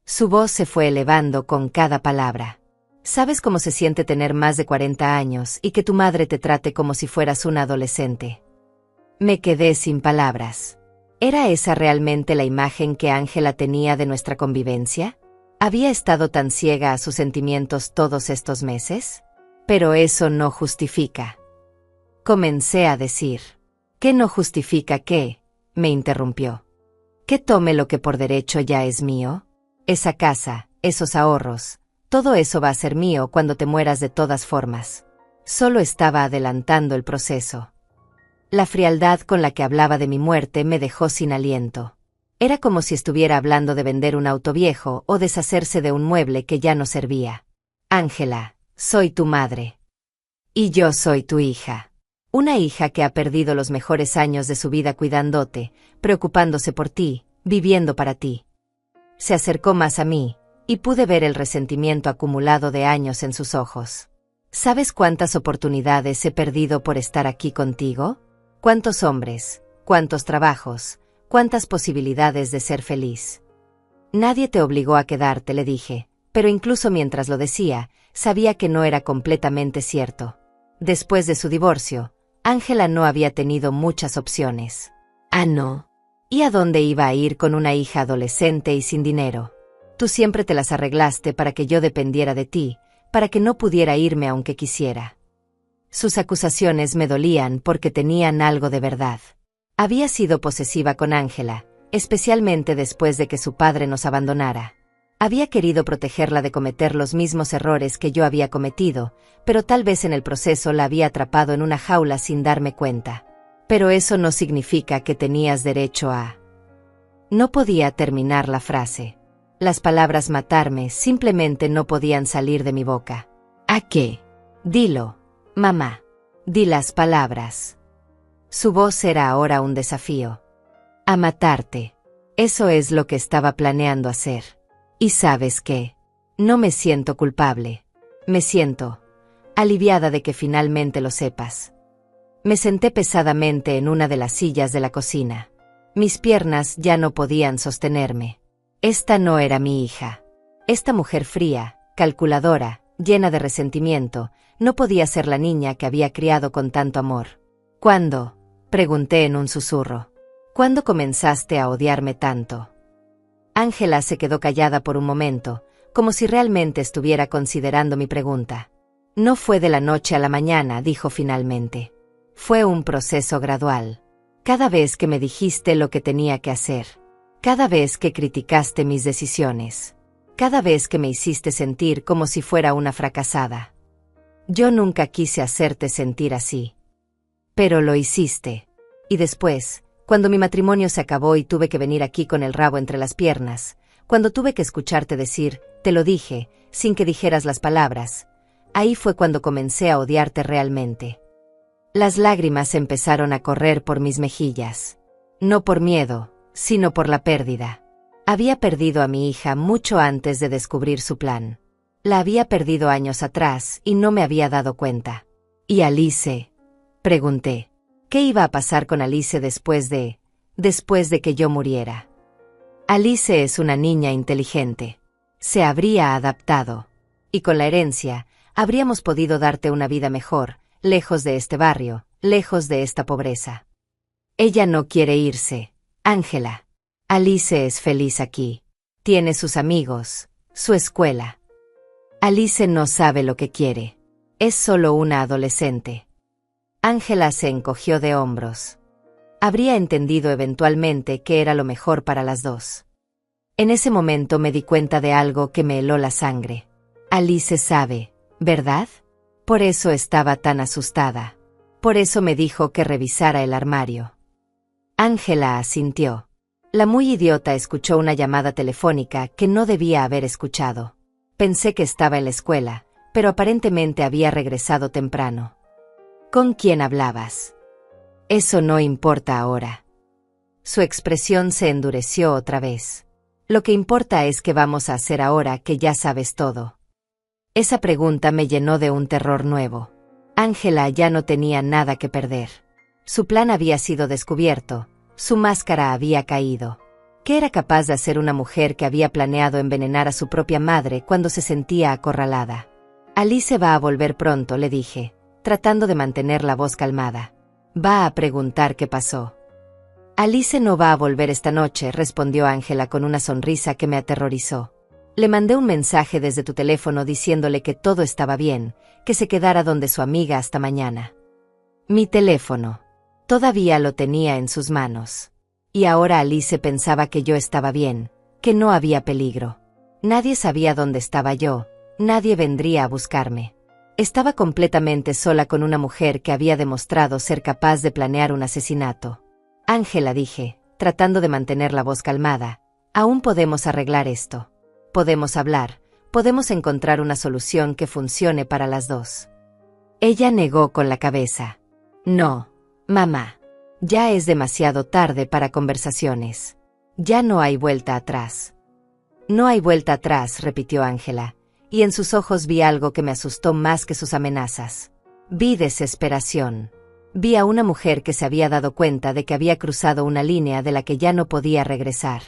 Su voz se fue elevando con cada palabra. ¿Sabes cómo se siente tener más de 40 años y que tu madre te trate como si fueras una adolescente? Me quedé sin palabras. ¿Era esa realmente la imagen que Ángela tenía de nuestra convivencia? ¿Había estado tan ciega a sus sentimientos todos estos meses? Pero eso no justifica. Comencé a decir. ¿Qué no justifica qué? Me interrumpió. ¿Que tome lo que por derecho ya es mío? Esa casa, esos ahorros, todo eso va a ser mío cuando te mueras de todas formas. Solo estaba adelantando el proceso. La frialdad con la que hablaba de mi muerte me dejó sin aliento. Era como si estuviera hablando de vender un auto viejo o deshacerse de un mueble que ya no servía. Ángela, soy tu madre. Y yo soy tu hija. Una hija que ha perdido los mejores años de su vida cuidándote, preocupándose por ti, viviendo para ti. Se acercó más a mí, y pude ver el resentimiento acumulado de años en sus ojos. ¿Sabes cuántas oportunidades he perdido por estar aquí contigo? ¿Cuántos hombres, cuántos trabajos, cuántas posibilidades de ser feliz? Nadie te obligó a quedarte, le dije, pero incluso mientras lo decía, sabía que no era completamente cierto. Después de su divorcio, Ángela no había tenido muchas opciones. Ah, no. ¿Y a dónde iba a ir con una hija adolescente y sin dinero? Tú siempre te las arreglaste para que yo dependiera de ti, para que no pudiera irme aunque quisiera. Sus acusaciones me dolían porque tenían algo de verdad. Había sido posesiva con Ángela, especialmente después de que su padre nos abandonara. Había querido protegerla de cometer los mismos errores que yo había cometido, pero tal vez en el proceso la había atrapado en una jaula sin darme cuenta. Pero eso no significa que tenías derecho a... No podía terminar la frase. Las palabras matarme simplemente no podían salir de mi boca. ¿A qué? Dilo, mamá. Di las palabras. Su voz era ahora un desafío. A matarte. Eso es lo que estaba planeando hacer. ¿Y sabes qué? No me siento culpable. Me siento aliviada de que finalmente lo sepas. Me senté pesadamente en una de las sillas de la cocina. Mis piernas ya no podían sostenerme. Esta no era mi hija. Esta mujer fría, calculadora, llena de resentimiento, no podía ser la niña que había criado con tanto amor. ¿Cuándo? Pregunté en un susurro. ¿Cuándo comenzaste a odiarme tanto? Ángela se quedó callada por un momento, como si realmente estuviera considerando mi pregunta. No fue de la noche a la mañana, dijo finalmente. Fue un proceso gradual. Cada vez que me dijiste lo que tenía que hacer. Cada vez que criticaste mis decisiones. Cada vez que me hiciste sentir como si fuera una fracasada. Yo nunca quise hacerte sentir así. Pero lo hiciste. Y después, cuando mi matrimonio se acabó y tuve que venir aquí con el rabo entre las piernas, cuando tuve que escucharte decir, te lo dije, sin que dijeras las palabras, ahí fue cuando comencé a odiarte realmente. Las lágrimas empezaron a correr por mis mejillas. No por miedo, sino por la pérdida. Había perdido a mi hija mucho antes de descubrir su plan. La había perdido años atrás y no me había dado cuenta. ¿Y Alice? Pregunté. ¿Qué iba a pasar con Alice después de que yo muriera? Alice es una niña inteligente. Se habría adaptado. Y con la herencia, habríamos podido darte una vida mejor, lejos de este barrio, lejos de esta pobreza. Ella no quiere irse, Ángela. Alice es feliz aquí. Tiene sus amigos, su escuela. Alice no sabe lo que quiere. Es solo una adolescente. Ángela se encogió de hombros. Habría entendido eventualmente que era lo mejor para las dos. En ese momento me di cuenta de algo que me heló la sangre. Alice sabe, ¿verdad? Por eso estaba tan asustada. Por eso me dijo que revisara el armario. Ángela asintió. La muy idiota escuchó una llamada telefónica que no debía haber escuchado. Pensé que estaba en la escuela, pero aparentemente había regresado temprano. ¿Con quién hablabas? Eso no importa ahora. Su expresión se endureció otra vez. Lo que importa es qué vamos a hacer ahora que ya sabes todo. Esa pregunta me llenó de un terror nuevo. Ángela ya no tenía nada que perder. Su plan había sido descubierto, su máscara había caído. ¿Qué era capaz de hacer una mujer que había planeado envenenar a su propia madre cuando se sentía acorralada? Alice va a volver pronto, le dije, tratando de mantener la voz calmada. Va a preguntar qué pasó. Alice no va a volver esta noche, respondió Ángela con una sonrisa que me aterrorizó. Le mandé un mensaje desde tu teléfono diciéndole que todo estaba bien, que se quedara donde su amiga hasta mañana. Mi teléfono. Todavía lo tenía en sus manos. Y ahora Alice pensaba que yo estaba bien, que no había peligro. Nadie sabía dónde estaba yo, nadie vendría a buscarme. Estaba completamente sola con una mujer que había demostrado ser capaz de planear un asesinato. Ángela, dije, tratando de mantener la voz calmada, aún podemos arreglar esto. Podemos hablar, podemos encontrar una solución que funcione para las dos. Ella negó con la cabeza. No, mamá. Ya es demasiado tarde para conversaciones. Ya no hay vuelta atrás. No hay vuelta atrás, repitió Ángela, y en sus ojos vi algo que me asustó más que sus amenazas. Vi desesperación. Vi a una mujer que se había dado cuenta de que había cruzado una línea de la que ya no podía regresar.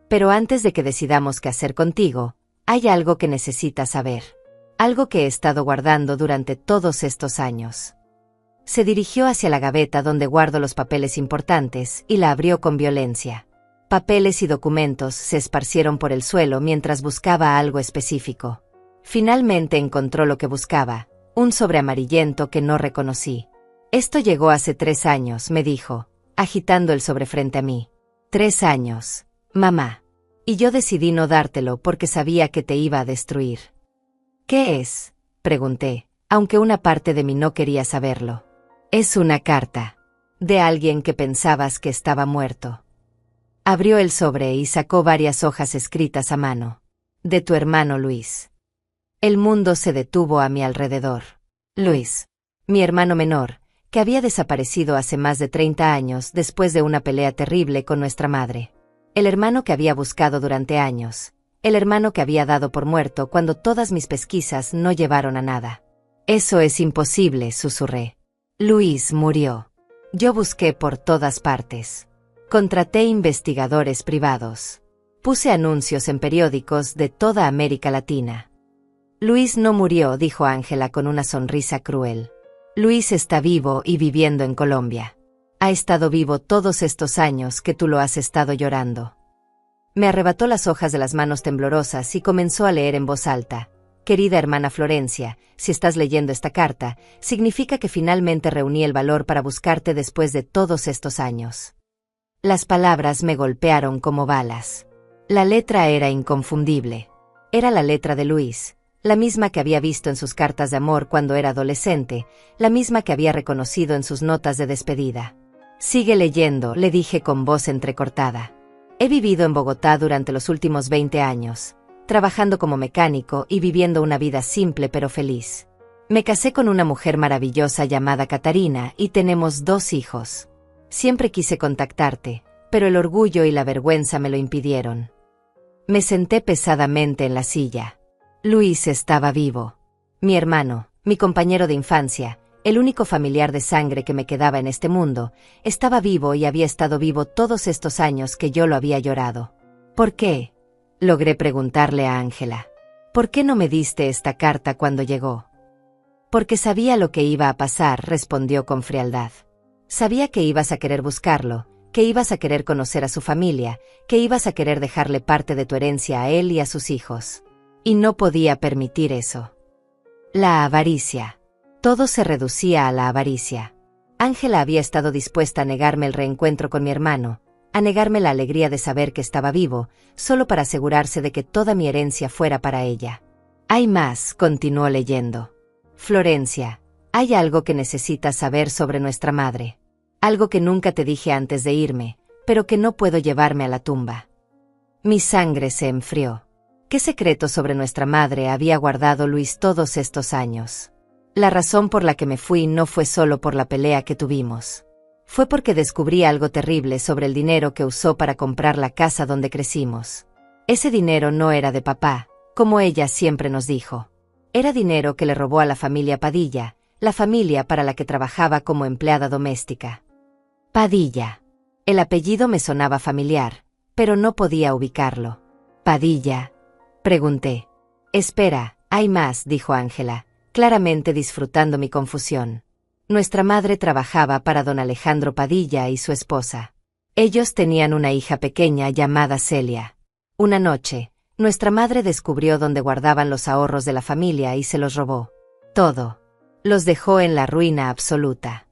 Pero antes de que decidamos qué hacer contigo, hay algo que necesitas saber. Algo que he estado guardando durante todos estos años. Se dirigió hacia la gaveta donde guardo los papeles importantes y la abrió con violencia. Papeles y documentos se esparcieron por el suelo mientras buscaba algo específico. Finalmente encontró lo que buscaba, un sobre amarillento que no reconocí. Esto llegó hace 3 años, me dijo, agitando el sobre frente a mí. 3 años, mamá. Y yo decidí no dártelo porque sabía que te iba a destruir. ¿Qué es?, pregunté, aunque una parte de mí no quería saberlo. Es una carta. De alguien que pensabas que estaba muerto. Abrió el sobre y sacó varias hojas escritas a mano. De tu hermano Luis. El mundo se detuvo a mi alrededor. Luis, mi hermano menor, que había desaparecido hace más de 30 años después de una pelea terrible con nuestra madre. El hermano que había buscado durante años. El hermano que había dado por muerto cuando todas mis pesquisas no llevaron a nada. Eso es imposible, susurré. Luis murió. Yo busqué por todas partes. Contraté investigadores privados. Puse anuncios en periódicos de toda América Latina. Luis no murió, dijo Ángela con una sonrisa cruel. Luis está vivo y viviendo en Colombia. Ha estado vivo todos estos años que tú lo has estado llorando. Me arrebató las hojas de las manos temblorosas y comenzó a leer en voz alta. Querida hermana Florencia, si estás leyendo esta carta, significa que finalmente reuní el valor para buscarte después de todos estos años. Las palabras me golpearon como balas. La letra era inconfundible. Era la letra de Luis, la misma que había visto en sus cartas de amor cuando era adolescente, la misma que había reconocido en sus notas de despedida. Sigue leyendo, le dije con voz entrecortada. He vivido en Bogotá durante los últimos 20 años, trabajando como mecánico y viviendo una vida simple pero feliz. Me casé con una mujer maravillosa llamada Catarina y tenemos 2 hijos. Siempre quise contactarte, pero el orgullo y la vergüenza me lo impidieron. Me senté pesadamente en la silla. Luis estaba vivo. Mi hermano, mi compañero de infancia, el único familiar de sangre que me quedaba en este mundo, estaba vivo y había estado vivo todos estos años que yo lo había llorado. ¿Por qué?, logré preguntarle a Ángela. ¿Por qué no me diste esta carta cuando llegó? Porque sabía lo que iba a pasar, respondió con frialdad. Sabía que ibas a querer buscarlo, que ibas a querer conocer a su familia, que ibas a querer dejarle parte de tu herencia a él y a sus hijos. Y no podía permitir eso. La avaricia. Todo se reducía a la avaricia. Ángela había estado dispuesta a negarme el reencuentro con mi hermano, a negarme la alegría de saber que estaba vivo, solo para asegurarse de que toda mi herencia fuera para ella. Hay más, continuó leyendo. Florencia, Hay algo que necesitas saber sobre nuestra madre. Algo que nunca te dije antes de irme, pero que no puedo llevarme a la tumba. Mi sangre se enfrió. ¿Qué secreto sobre nuestra madre había guardado Luis todos estos años? La razón por la que me fui no fue solo por la pelea que tuvimos. Fue porque descubrí algo terrible sobre el dinero que usó para comprar la casa donde crecimos. Ese dinero no era de papá, como ella siempre nos dijo. Era dinero que le robó a la familia Padilla, la familia para la que trabajaba como empleada doméstica. Padilla. El apellido me sonaba familiar, pero no podía ubicarlo. ¿Padilla? Pregunté. Espera, hay más, dijo Ángela, claramente disfrutando mi confusión. Nuestra madre trabajaba para don Alejandro Padilla y su esposa. Ellos tenían una hija pequeña llamada Celia. Una noche, nuestra madre descubrió dónde guardaban los ahorros de la familia y se los robó. Todo. Los dejó en la ruina absoluta.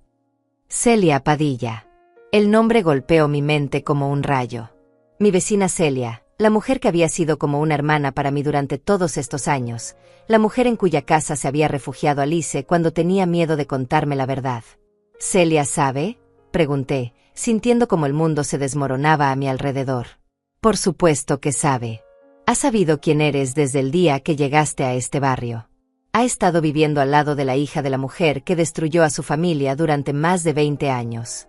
Celia Padilla. El nombre golpeó mi mente como un rayo. Mi vecina Celia, la mujer que había sido como una hermana para mí durante todos estos años, la mujer en cuya casa se había refugiado Alice cuando tenía miedo de contarme la verdad. ¿Celia sabe?, pregunté, sintiendo como el mundo se desmoronaba a mi alrededor. Por supuesto que sabe. Ha sabido quién eres desde el día que llegaste a este barrio. Ha estado viviendo al lado de la hija de la mujer que destruyó a su familia durante más de 20 años.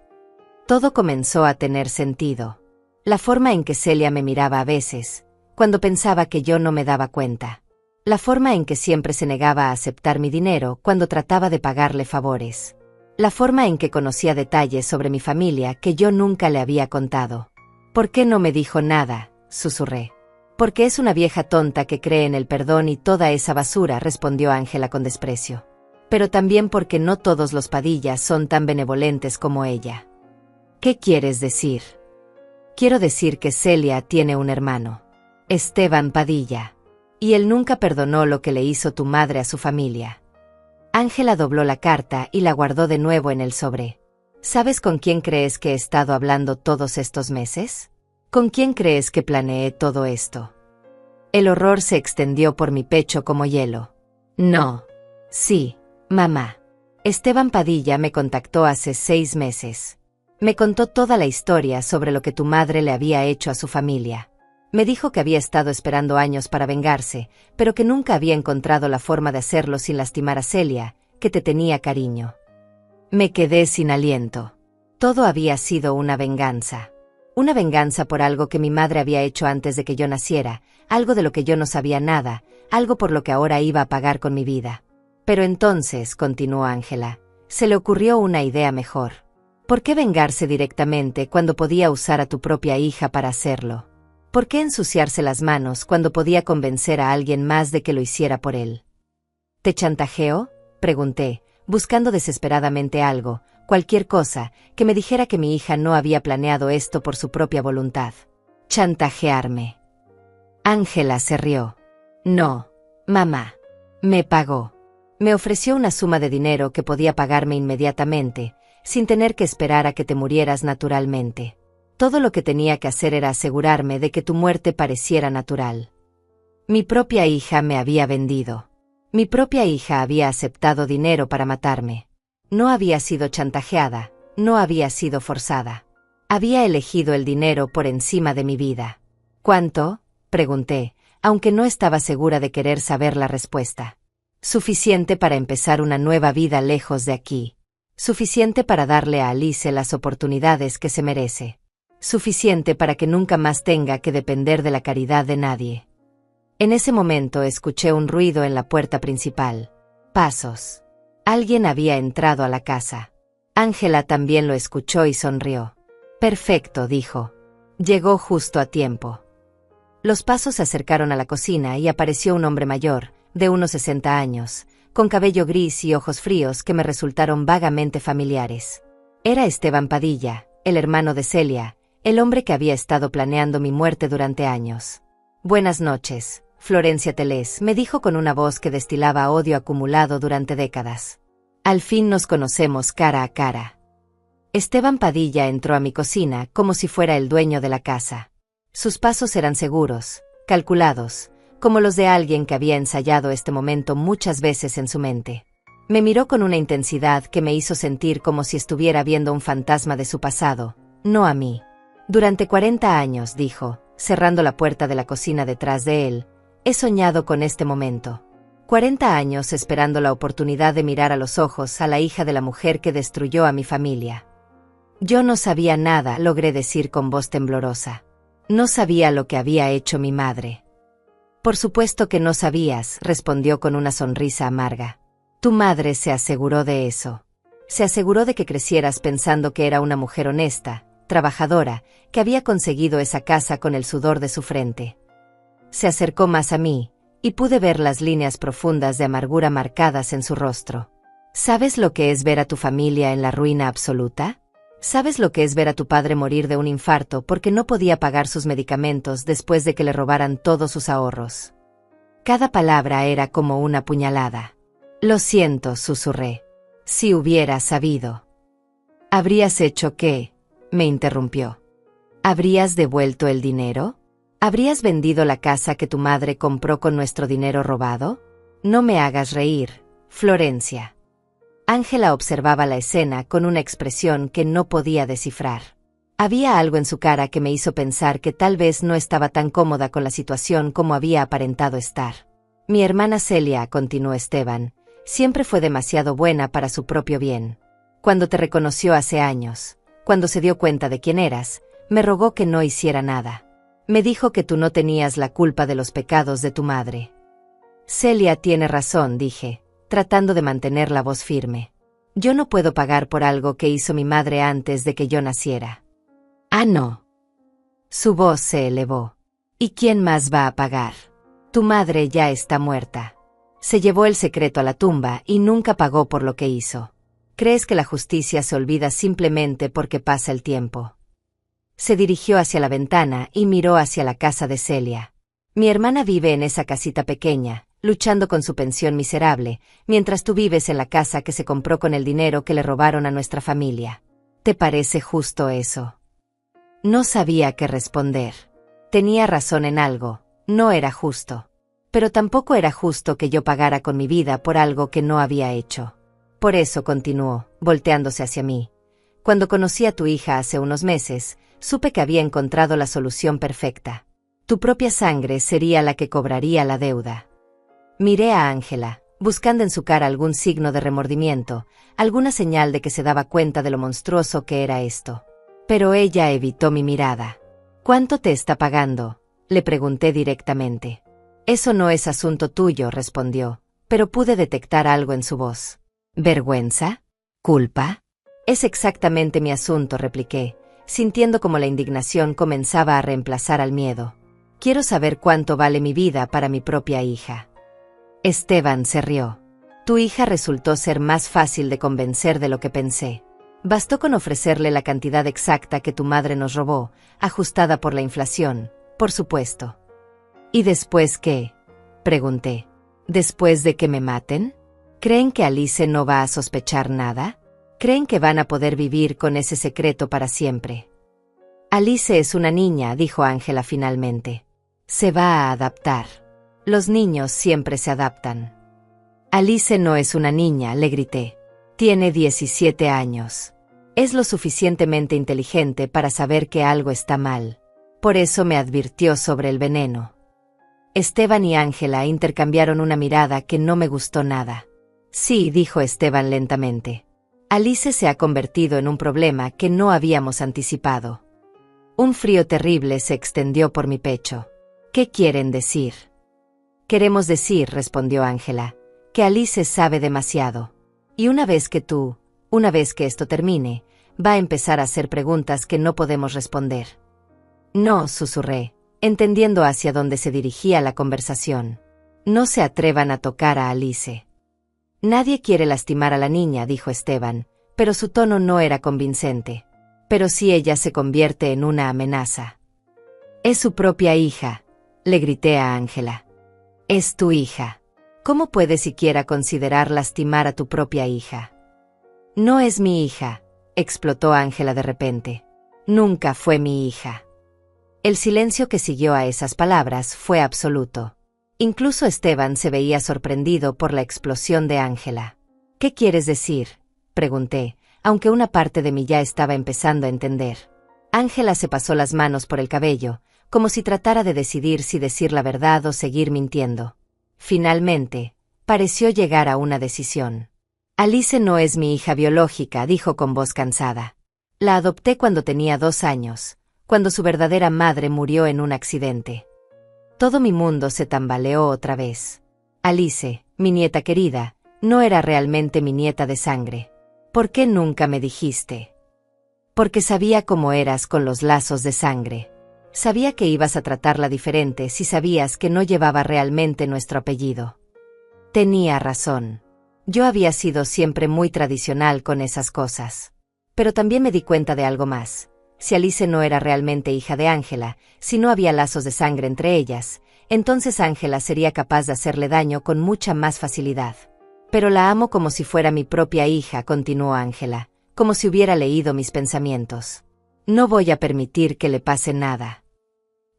Todo comenzó a tener sentido. La forma en que Celia me miraba a veces, cuando pensaba que yo no me daba cuenta. La forma en que siempre se negaba a aceptar mi dinero cuando trataba de pagarle favores. La forma en que conocía detalles sobre mi familia que yo nunca le había contado. ¿Por qué no me dijo nada?, susurré. Porque es una vieja tonta que cree en el perdón y toda esa basura, respondió Ángela con desprecio. Pero también porque no todos los Padillas son tan benevolentes como ella. ¿Qué quieres decir? Quiero decir que Celia tiene un hermano, Esteban Padilla. Y él nunca perdonó lo que le hizo tu madre a su familia. Ángela dobló la carta y la guardó de nuevo en el sobre. ¿Sabes con quién crees que he estado hablando todos estos meses? ¿Con quién crees que planeé todo esto? El horror se extendió por mi pecho como hielo. No. Sí, mamá. Esteban Padilla me contactó hace 6 meses. Me contó toda la historia sobre lo que tu madre le había hecho a su familia. Me dijo que había estado esperando años para vengarse, pero que nunca había encontrado la forma de hacerlo sin lastimar a Celia, que te tenía cariño. Me quedé sin aliento. Todo había sido una venganza. Una venganza por algo que mi madre había hecho antes de que yo naciera, algo de lo que yo no sabía nada, algo por lo que ahora iba a pagar con mi vida. Pero entonces, continuó Ángela, se le ocurrió una idea mejor. ¿Por qué vengarse directamente cuando podía usar a tu propia hija para hacerlo? ¿Por qué ensuciarse las manos cuando podía convencer a alguien más de que lo hiciera por él? ¿Te chantajeó?, pregunté, buscando desesperadamente algo, cualquier cosa, que me dijera que mi hija no había planeado esto por su propia voluntad. ¿Chantajearme? Ángela se rió. No, mamá. Me pagó. Me ofreció una suma de dinero que podía pagarme inmediatamente, sin tener que esperar a que te murieras naturalmente. Todo lo que tenía que hacer era asegurarme de que tu muerte pareciera natural. Mi propia hija me había vendido. Mi propia hija había aceptado dinero para matarme. No había sido chantajeada, no había sido forzada. Había elegido el dinero por encima de mi vida. ¿Cuánto?, pregunté, aunque no estaba segura de querer saber la respuesta. Suficiente para empezar una nueva vida lejos de aquí. Suficiente para darle a Alice las oportunidades que se merece. Suficiente para que nunca más tenga que depender de la caridad de nadie. En ese momento escuché un ruido en la puerta principal. Pasos. Alguien había entrado a la casa. Ángela también lo escuchó y sonrió. Perfecto, dijo. Llegó justo a tiempo. Los pasos se acercaron a la cocina y apareció un hombre mayor, de unos 60 años, con cabello gris y ojos fríos que me resultaron vagamente familiares. Era Esteban Padilla, el hermano de Celia, el hombre que había estado planeando mi muerte durante años. Buenas noches, Florencia Telés, me dijo con una voz que destilaba odio acumulado durante décadas. Al fin nos conocemos cara a cara. Esteban Padilla entró a mi cocina como si fuera el dueño de la casa. Sus pasos eran seguros, calculados, como los de alguien que había ensayado este momento muchas veces en su mente. Me miró con una intensidad que me hizo sentir como si estuviera viendo un fantasma de su pasado, no a mí. Durante 40 años, dijo, cerrando la puerta de la cocina detrás de él, he soñado con este momento. 40 años esperando la oportunidad de mirar a los ojos a la hija de la mujer que destruyó a mi familia. Yo no sabía nada, logré decir con voz temblorosa. No sabía lo que había hecho mi madre. Por supuesto que no sabías, respondió con una sonrisa amarga. Tu madre se aseguró de eso. Se aseguró de que crecieras pensando que era una mujer honesta, trabajadora, que había conseguido esa casa con el sudor de su frente. Se acercó más a mí, y pude ver las líneas profundas de amargura marcadas en su rostro. ¿Sabes lo que es ver a tu familia en la ruina absoluta? ¿Sabes lo que es ver a tu padre morir de un infarto porque no podía pagar sus medicamentos después de que le robaran todos sus ahorros? Cada palabra era como una puñalada. Lo siento, susurré. Si hubiera sabido. ¿Habrías hecho qué? Me interrumpió. ¿Habrías devuelto el dinero? ¿Habrías vendido la casa que tu madre compró con nuestro dinero robado? No me hagas reír, Florencia. Ángela observaba la escena con una expresión que no podía descifrar. Había algo en su cara que me hizo pensar que tal vez no estaba tan cómoda con la situación como había aparentado estar. Mi hermana Celia, continuó Esteban, siempre fue demasiado buena para su propio bien. Cuando te reconoció hace años, cuando se dio cuenta de quién eras, me rogó que no hiciera nada. Me dijo que tú no tenías la culpa de los pecados de tu madre. Celia tiene razón, dije, tratando de mantener la voz firme. Yo no puedo pagar por algo que hizo mi madre antes de que yo naciera. Ah, no. Su voz se elevó. ¿Y quién más va a pagar? Tu madre ya está muerta. Se llevó el secreto a la tumba y nunca pagó por lo que hizo. ¿Crees que la justicia se olvida simplemente porque pasa el tiempo? Se dirigió hacia la ventana y miró hacia la casa de Celia. Mi hermana vive en esa casita pequeña, luchando con su pensión miserable, mientras tú vives en la casa que se compró con el dinero que le robaron a nuestra familia. ¿Te parece justo eso? No sabía qué responder. Tenía razón en algo, no era justo. Pero tampoco era justo que yo pagara con mi vida por algo que no había hecho. Por eso continuó, volteándose hacia mí. Cuando conocí a tu hija hace unos meses, supe que había encontrado la solución perfecta. Tu propia sangre sería la que cobraría la deuda. Miré a Ángela, buscando en su cara algún signo de remordimiento, alguna señal de que se daba cuenta de lo monstruoso que era esto. Pero ella evitó mi mirada. ¿Cuánto te está pagando?, le pregunté directamente. Eso no es asunto tuyo, respondió, pero pude detectar algo en su voz. ¿Vergüenza? ¿Culpa? Es exactamente mi asunto, repliqué, sintiendo como la indignación comenzaba a reemplazar al miedo. Quiero saber cuánto vale mi vida para mi propia hija. Esteban se rió. Tu hija resultó ser más fácil de convencer de lo que pensé. Bastó con ofrecerle la cantidad exacta que tu madre nos robó, ajustada por la inflación, por supuesto. ¿Y después qué?, pregunté. ¿Después de que me maten? ¿Creen que Alice no va a sospechar nada? ¿Creen que van a poder vivir con ese secreto para siempre? Alice es una niña, dijo Ángela finalmente. Se va a adaptar. Los niños siempre se adaptan. Alice no es una niña, le grité. Tiene 17 años. Es lo suficientemente inteligente para saber que algo está mal. Por eso me advirtió sobre el veneno. Esteban y Ángela intercambiaron una mirada que no me gustó nada. Sí, dijo Esteban lentamente. Alice se ha convertido en un problema que no habíamos anticipado. Un frío terrible se extendió por mi pecho. ¿Qué quieren decir? Queremos decir, respondió Ángela, que Alice sabe demasiado. Y una vez que esto termine, va a empezar a hacer preguntas que no podemos responder. No, susurré, entendiendo hacia dónde se dirigía la conversación. No se atrevan a tocar a Alice. Nadie quiere lastimar a la niña, dijo Esteban, pero su tono no era convincente. Pero si ella se convierte en una amenaza. Es su propia hija, le grité a Ángela. Es tu hija. ¿Cómo puedes siquiera considerar lastimar a tu propia hija? No es mi hija, explotó Ángela de repente. Nunca fue mi hija. El silencio que siguió a esas palabras fue absoluto. Incluso Esteban se veía sorprendido por la explosión de Ángela. ¿Qué quieres decir?, pregunté, aunque una parte de mí ya estaba empezando a entender. Ángela se pasó las manos por el cabello, como si tratara de decidir si decir la verdad o seguir mintiendo. Finalmente, pareció llegar a una decisión. Alice no es mi hija biológica, dijo con voz cansada. La adopté cuando tenía 2 años, cuando su verdadera madre murió en un accidente. Todo mi mundo se tambaleó otra vez. Alice, mi nieta querida, no era realmente mi nieta de sangre. ¿Por qué nunca me dijiste? Porque sabía cómo eras con los lazos de sangre. Sabía que ibas a tratarla diferente si sabías que no llevaba realmente nuestro apellido. Tenía razón. Yo había sido siempre muy tradicional con esas cosas. Pero también me di cuenta de algo más. Si Alice no era realmente hija de Ángela, si no había lazos de sangre entre ellas, entonces Ángela sería capaz de hacerle daño con mucha más facilidad. Pero la amo como si fuera mi propia hija, continuó Ángela, como si hubiera leído mis pensamientos. No voy a permitir que le pase nada.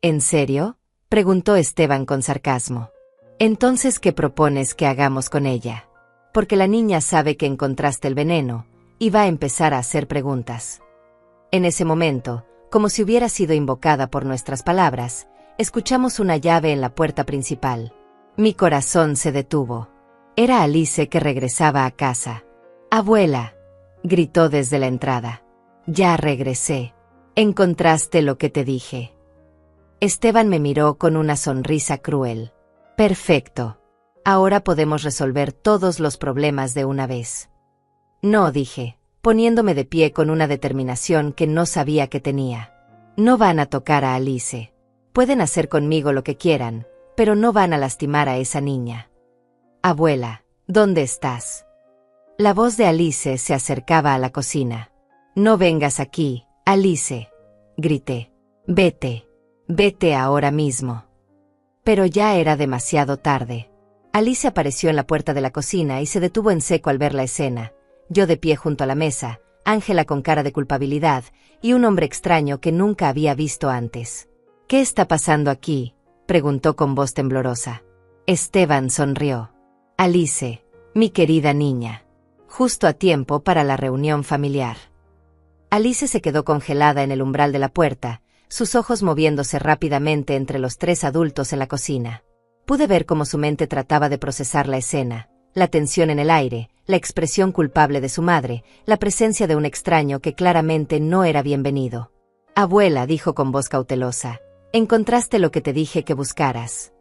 ¿En serio?, preguntó Esteban con sarcasmo. Entonces, ¿qué propones que hagamos con ella? Porque la niña sabe que encontraste el veneno, y va a empezar a hacer preguntas. En ese momento, como si hubiera sido invocada por nuestras palabras, escuchamos una llave en la puerta principal. Mi corazón se detuvo. Era Alice que regresaba a casa. «Abuela», gritó desde la entrada. «Ya regresé. ¿Encontraste lo que te dije?» Esteban me miró con una sonrisa cruel. «Perfecto. Ahora podemos resolver todos los problemas de una vez». «No», dije, poniéndome de pie con una determinación que no sabía que tenía. «No van a tocar a Alice. Pueden hacer conmigo lo que quieran, pero no van a lastimar a esa niña». «Abuela, ¿dónde estás?» La voz de Alice se acercaba a la cocina. «No vengas aquí, Alice», grité. «Vete. Vete ahora mismo». Pero ya era demasiado tarde. Alice apareció en la puerta de la cocina y se detuvo en seco al ver la escena. Yo de pie junto a la mesa, Ángela con cara de culpabilidad, y un hombre extraño que nunca había visto antes. «¿Qué está pasando aquí?», preguntó con voz temblorosa. Esteban sonrió. «Alice, mi querida niña. Justo a tiempo para la reunión familiar». Alice se quedó congelada en el umbral de la puerta, sus ojos moviéndose rápidamente entre los 3 adultos en la cocina. Pude ver cómo su mente trataba de procesar la escena, la tensión en el aire, la expresión culpable de su madre, la presencia de un extraño que claramente no era bienvenido. «Abuela», dijo con voz cautelosa, «encontraste lo que te dije que buscaras».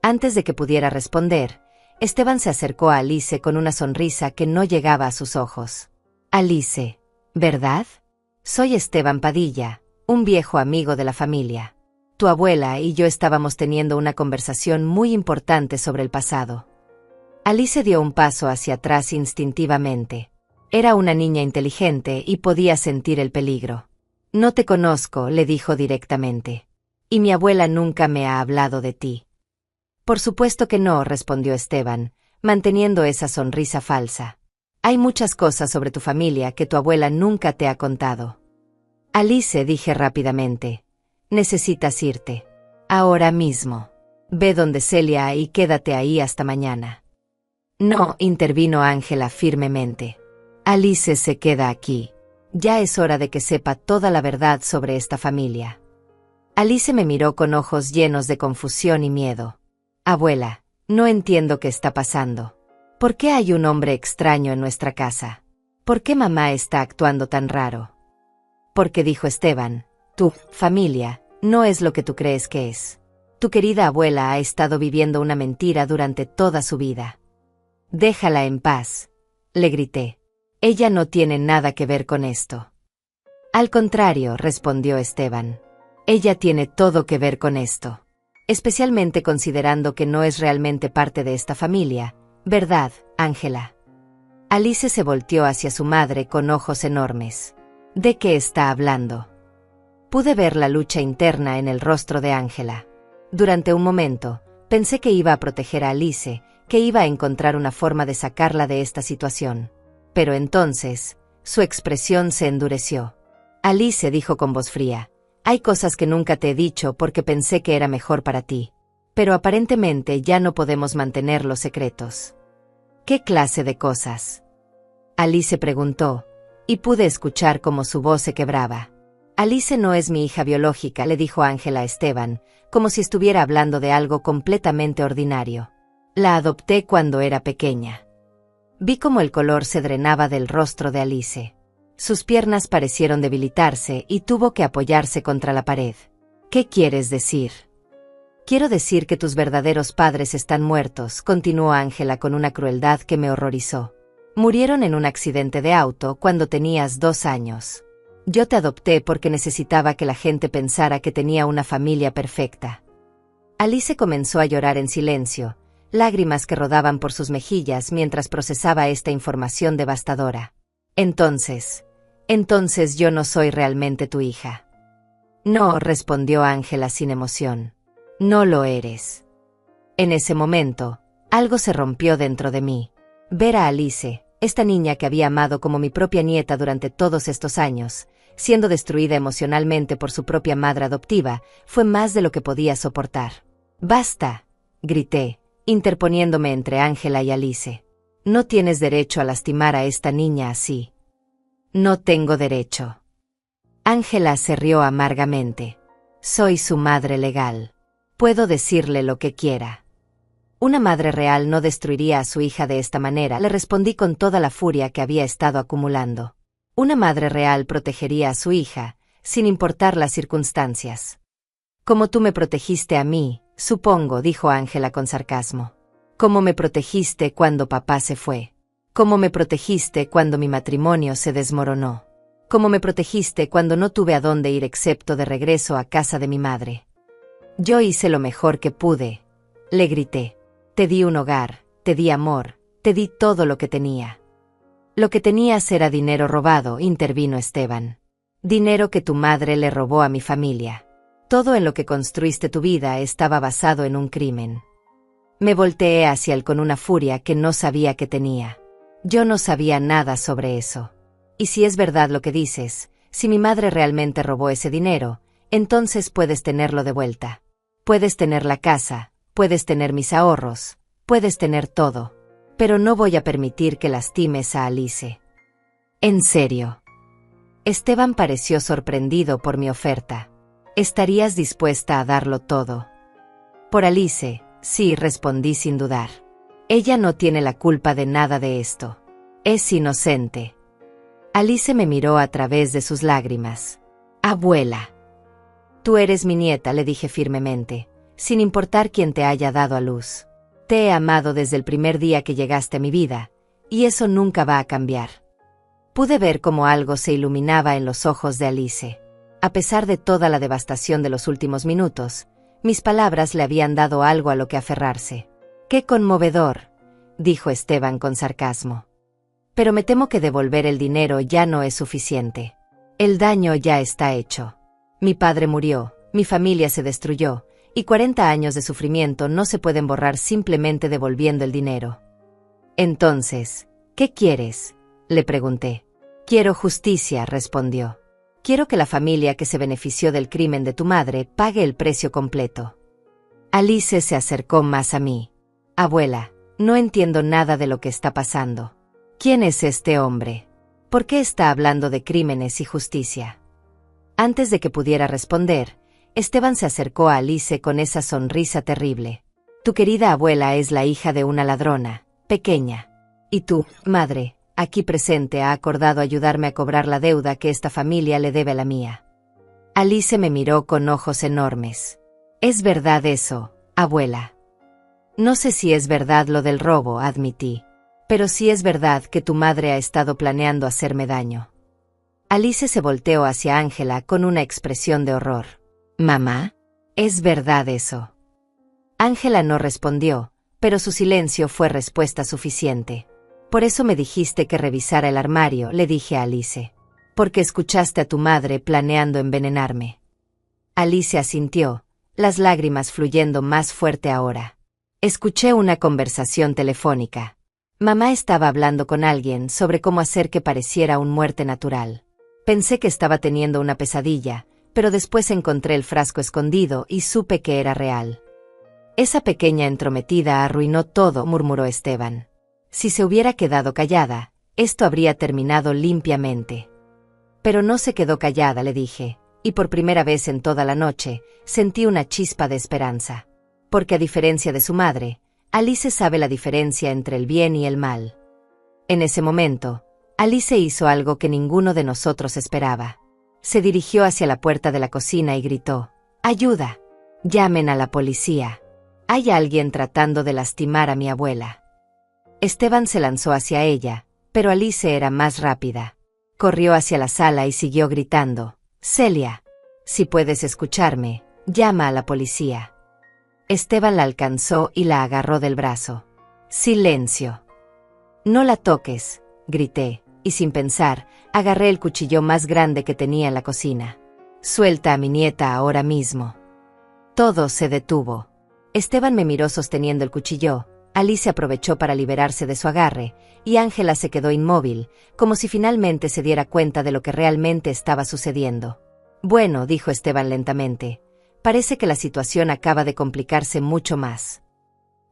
Antes de que pudiera responder, Esteban se acercó a Alice con una sonrisa que no llegaba a sus ojos. «Alice, ¿verdad? Soy Esteban Padilla, un viejo amigo de la familia. Tu abuela y yo estábamos teniendo una conversación muy importante sobre el pasado». Alice dio un paso hacia atrás instintivamente. Era una niña inteligente y podía sentir el peligro. «No te conozco», le dijo directamente. «Y mi abuela nunca me ha hablado de ti». «Por supuesto que no», respondió Esteban, manteniendo esa sonrisa falsa. «Hay muchas cosas sobre tu familia que tu abuela nunca te ha contado». «Alice», dije rápidamente, «necesitas irte. Ahora mismo. Ve donde Celia y quédate ahí hasta mañana». «No», intervino Ángela firmemente. «Alice se queda aquí. Ya es hora de que sepa toda la verdad sobre esta familia». Alice me miró con ojos llenos de confusión y miedo. «Abuela, no entiendo qué está pasando. ¿Por qué hay un hombre extraño en nuestra casa? ¿Por qué mamá está actuando tan raro?» «Porque», dijo Esteban, «tu familia no es lo que tú crees que es. Tu querida abuela ha estado viviendo una mentira durante toda su vida». «Déjala en paz», le grité. «Ella no tiene nada que ver con esto». «Al contrario», respondió Esteban. «Ella tiene todo que ver con esto. Especialmente considerando que no es realmente parte de esta familia, ¿verdad, Ángela?» Alice se volteó hacia su madre con ojos enormes. «¿De qué está hablando?» Pude ver la lucha interna en el rostro de Ángela. Durante un momento, pensé que iba a proteger a Alice, que iba a encontrar una forma de sacarla de esta situación. Pero entonces, su expresión se endureció. «Alice», dijo con voz fría, «hay cosas que nunca te he dicho porque pensé que era mejor para ti. Pero aparentemente ya no podemos mantenerlos secretos». «¿Qué clase de cosas?», Alice preguntó, y pude escuchar cómo su voz se quebraba. Alice no es mi hija biológica, le dijo Ángela a Esteban, como si estuviera hablando de algo completamente ordinario. La adopté cuando era pequeña. Vi cómo el color se drenaba del rostro de Alice. Sus piernas parecieron debilitarse y tuvo que apoyarse contra la pared. ¿Qué quieres decir? Quiero decir que tus verdaderos padres están muertos, continuó Ángela con una crueldad que me horrorizó. Murieron en un accidente de auto cuando tenías 2 años. Yo te adopté porque necesitaba que la gente pensara que tenía una familia perfecta. Alice comenzó a llorar en silencio, lágrimas que rodaban por sus mejillas mientras procesaba esta información devastadora. Entonces yo no soy realmente tu hija. No, respondió Ángela sin emoción. No lo eres. En ese momento, algo se rompió dentro de mí. Ver a Alice, esta niña que había amado como mi propia nieta durante todos estos años, siendo destruida emocionalmente por su propia madre adoptiva, fue más de lo que podía soportar. ¡Basta!, grité, interponiéndome entre Ángela y Alice. No tienes derecho a lastimar a esta niña así. No tengo derecho. Ángela se rió amargamente. Soy su madre legal. Puedo decirle lo que quiera. Una madre real no destruiría a su hija de esta manera, le respondí con toda la furia que había estado acumulando. Una madre real protegería a su hija, sin importar las circunstancias. Como tú me protegiste a mí, supongo, dijo Ángela con sarcasmo. Como me protegiste cuando papá se fue. Como me protegiste cuando mi matrimonio se desmoronó. Como me protegiste cuando no tuve a dónde ir excepto de regreso a casa de mi madre. Yo hice lo mejor que pude, le grité. Te di un hogar, te di amor, te di todo lo que tenía. Lo que tenías era dinero robado, intervino Esteban. Dinero que tu madre le robó a mi familia. Todo en lo que construiste tu vida estaba basado en un crimen. Me volteé hacia él con una furia que no sabía que tenía. Yo no sabía nada sobre eso. Y si es verdad lo que dices, si mi madre realmente robó ese dinero, entonces puedes tenerlo de vuelta. Puedes tener la casa, puedes tener mis ahorros, puedes tener todo. Pero no voy a permitir que lastimes a Alice. ¿En serio? Esteban pareció sorprendido por mi oferta. ¿Estarías dispuesta a darlo todo? Por Alice, sí, respondí sin dudar. Ella no tiene la culpa de nada de esto. Es inocente. Alice me miró a través de sus lágrimas. Abuela. Tú eres mi nieta, le dije firmemente, sin importar quién te haya dado a luz. Te he amado desde el primer día que llegaste a mi vida, y eso nunca va a cambiar. Pude ver cómo algo se iluminaba en los ojos de Alice. A pesar de toda la devastación de los últimos minutos, mis palabras le habían dado algo a lo que aferrarse. ¡Qué conmovedor!, dijo Esteban con sarcasmo. Pero me temo que devolver el dinero ya no es suficiente. El daño ya está hecho. Mi padre murió, mi familia se destruyó, y 40 años de sufrimiento no se pueden borrar simplemente devolviendo el dinero. Entonces, ¿qué quieres?, le pregunté. Quiero justicia, respondió. Quiero que la familia que se benefició del crimen de tu madre pague el precio completo. Alice se acercó más a mí. Abuela, no entiendo nada de lo que está pasando. ¿Quién es este hombre? ¿Por qué está hablando de crímenes y justicia? Antes de que pudiera responder, Esteban se acercó a Alice con esa sonrisa terrible. Tu querida abuela es la hija de una ladrona, pequeña. Y tú, madre, aquí presente, ha acordado ayudarme a cobrar la deuda que esta familia le debe a la mía. Alice me miró con ojos enormes. ¿Es verdad eso, abuela? No sé si es verdad lo del robo, admití. Pero sí es verdad que tu madre ha estado planeando hacerme daño. Alice se volteó hacia Ángela con una expresión de horror. ¿Mamá? ¿Es verdad eso? Ángela no respondió, pero su silencio fue respuesta suficiente. Por eso me dijiste que revisara el armario, le dije a Alice. Porque escuchaste a tu madre planeando envenenarme. Alice asintió, las lágrimas fluyendo más fuerte ahora. Escuché una conversación telefónica. Mamá estaba hablando con alguien sobre cómo hacer que pareciera una muerte natural. Pensé que estaba teniendo una pesadilla, pero después encontré el frasco escondido y supe que era real. Esa pequeña entrometida arruinó todo, murmuró Esteban. Si se hubiera quedado callada, esto habría terminado limpiamente. Pero no se quedó callada, le dije, y por primera vez en toda la noche, sentí una chispa de esperanza. Porque a diferencia de su madre, Alice sabe la diferencia entre el bien y el mal. En ese momento, Alice hizo algo que ninguno de nosotros esperaba. Se dirigió hacia la puerta de la cocina y gritó: «¡Ayuda! ¡Llamen a la policía! Hay alguien tratando de lastimar a mi abuela». Esteban se lanzó hacia ella, pero Alice era más rápida. Corrió hacia la sala y siguió gritando: «Celia, si puedes escucharme, llama a la policía». Esteban la alcanzó y la agarró del brazo. «Silencio. No la toques», grité, y sin pensar, agarré el cuchillo más grande que tenía en la cocina. «Suelta a mi nieta ahora mismo». Todo se detuvo. Esteban me miró sosteniendo el cuchillo, Alice aprovechó para liberarse de su agarre, y Ángela se quedó inmóvil, como si finalmente se diera cuenta de lo que realmente estaba sucediendo. «Bueno», dijo Esteban lentamente, «parece que la situación acaba de complicarse mucho más».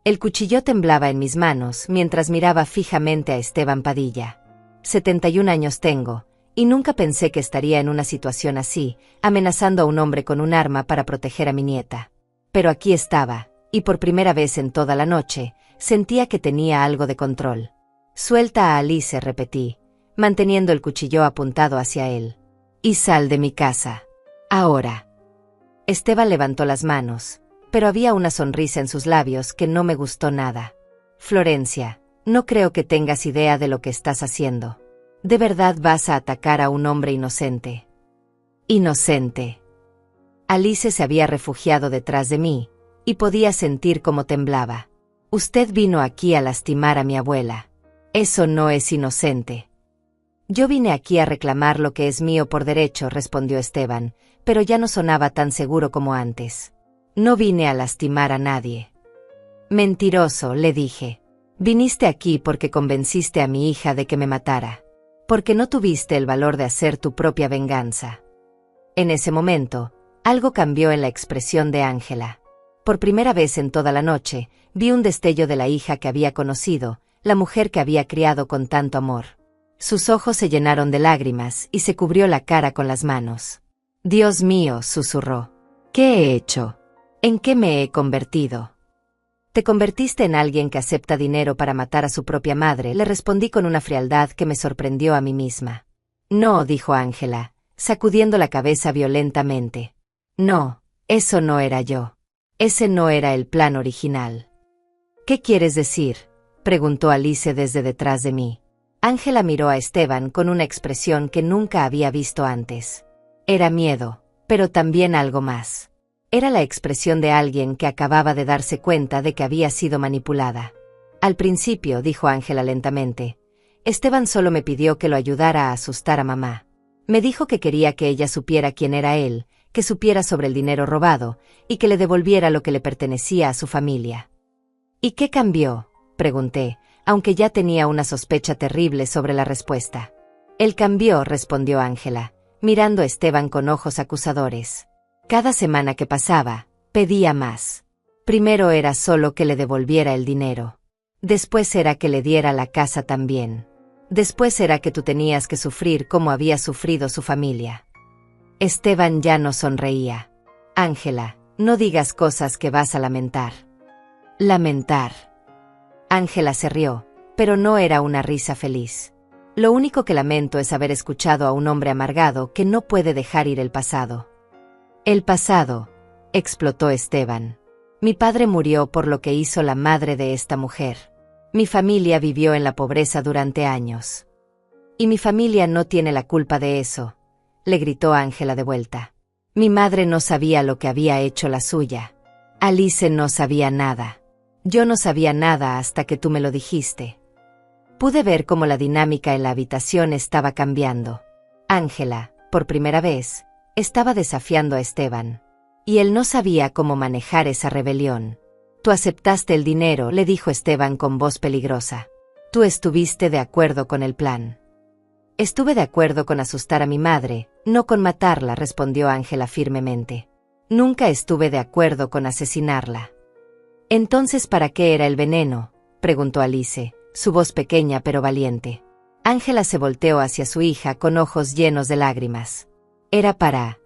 El cuchillo temblaba en mis manos mientras miraba fijamente a Esteban Padilla. 71 años tengo, y nunca pensé que estaría en una situación así, amenazando a un hombre con un arma para proteger a mi nieta. Pero aquí estaba, y por primera vez en toda la noche, sentía que tenía algo de control. «Suelta a Alice», repetí, manteniendo el cuchillo apuntado hacia él. «Y sal de mi casa. Ahora». Esteban levantó las manos, pero había una sonrisa en sus labios que no me gustó nada. «Florencia, no creo que tengas idea de lo que estás haciendo. ¿De verdad vas a atacar a un hombre inocente?» «Inocente». Alice se había refugiado detrás de mí, y podía sentir cómo temblaba. «Usted vino aquí a lastimar a mi abuela. Eso no es inocente». «Yo vine aquí a reclamar lo que es mío por derecho», respondió Esteban, pero ya no sonaba tan seguro como antes. «No vine a lastimar a nadie». «Mentiroso», le dije. «Viniste aquí porque convenciste a mi hija de que me matara. Porque no tuviste el valor de hacer tu propia venganza». En ese momento, algo cambió en la expresión de Ángela. Por primera vez en toda la noche, vi un destello de la hija que había conocido, la mujer que había criado con tanto amor. Sus ojos se llenaron de lágrimas y se cubrió la cara con las manos. «Dios mío», susurró. «¿Qué he hecho? ¿En qué me he convertido?» «Te convertiste en alguien que acepta dinero para matar a su propia madre», le respondí con una frialdad que me sorprendió a mí misma. «No», dijo Ángela, sacudiendo la cabeza violentamente. «No, eso no era yo. Ese no era el plan original». «¿Qué quieres decir?», preguntó Alice desde detrás de mí. Ángela miró a Esteban con una expresión que nunca había visto antes. Era miedo, pero también algo más. Era la expresión de alguien que acababa de darse cuenta de que había sido manipulada. «Al principio», dijo Ángela lentamente, «Esteban solo me pidió que lo ayudara a asustar a mamá. Me dijo que quería que ella supiera quién era él, que supiera sobre el dinero robado, y que le devolviera lo que le pertenecía a su familia». «¿Y qué cambió?», pregunté, aunque ya tenía una sospecha terrible sobre la respuesta. «Él cambió», respondió Ángela, mirando a Esteban con ojos acusadores. «Cada semana que pasaba, pedía más. Primero era solo que le devolviera el dinero. Después era que le diera la casa también. Después era que tú tenías que sufrir como había sufrido su familia». Esteban ya no sonreía. «Ángela, no digas cosas que vas a lamentar». «Lamentar». Ángela se rió, pero no era una risa feliz. «Lo único que lamento es haber escuchado a un hombre amargado que no puede dejar ir el pasado». «El pasado», explotó Esteban. «Mi padre murió por lo que hizo la madre de esta mujer. Mi familia vivió en la pobreza durante años. Y mi familia no tiene la culpa de eso», le gritó Ángela de vuelta. «Mi madre no sabía lo que había hecho la suya. Alice no sabía nada. Yo no sabía nada hasta que tú me lo dijiste». Pude ver cómo la dinámica en la habitación estaba cambiando. Ángela, por primera vez, estaba desafiando a Esteban. Y él no sabía cómo manejar esa rebelión. «Tú aceptaste el dinero», le dijo Esteban con voz peligrosa. «Tú estuviste de acuerdo con el plan». «Estuve de acuerdo con asustar a mi madre, no con matarla», respondió Ángela firmemente. «Nunca estuve de acuerdo con asesinarla». «Entonces, ¿para qué era el veneno?», preguntó Alice, su voz pequeña pero valiente. Ángela se volteó hacia su hija con ojos llenos de lágrimas. Era para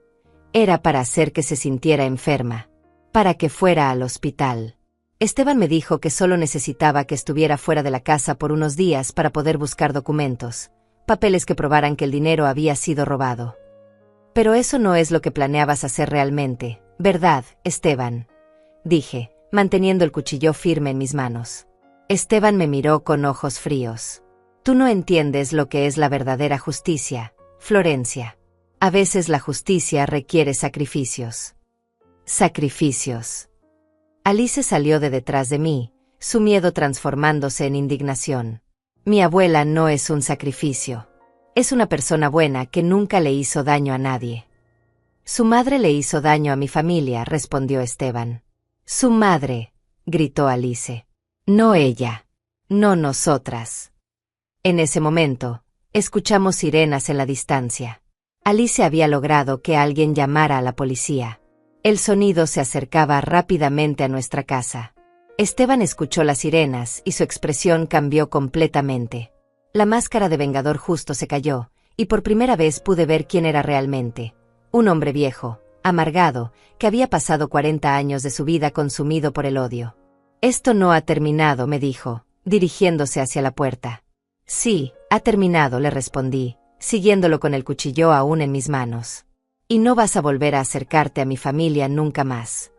hacer que se sintiera enferma, para que fuera al hospital. Esteban me dijo que solo necesitaba que estuviera fuera de la casa por unos días para poder buscar documentos, papeles que probaran que el dinero había sido robado. Pero eso no es lo que planeabas hacer realmente, ¿verdad, Esteban? Dije, manteniendo el cuchillo firme en mis manos. Esteban me miró con ojos fríos. Tú no entiendes lo que es la verdadera justicia, Florencia. A veces la justicia requiere sacrificios. Sacrificios. Alice salió de detrás de mí, su miedo transformándose en indignación. Mi abuela no es un sacrificio. Es una persona buena que nunca le hizo daño a nadie. Su madre le hizo daño a mi familia, respondió Esteban. Su madre, gritó Alice. No ella. No nosotras. En ese momento, escuchamos sirenas en la distancia. Alice había logrado que alguien llamara a la policía. El sonido se acercaba rápidamente a nuestra casa. Esteban escuchó las sirenas y su expresión cambió completamente. La máscara de vengador justo se cayó, y por primera vez pude ver quién era realmente. Un hombre viejo, amargado, que había pasado 40 años de su vida consumido por el odio. Esto no ha terminado, me dijo, dirigiéndose hacia la puerta. Sí, ha terminado, le respondí, siguiéndolo con el cuchillo aún en mis manos. Y no vas a volver a acercarte a mi familia nunca más.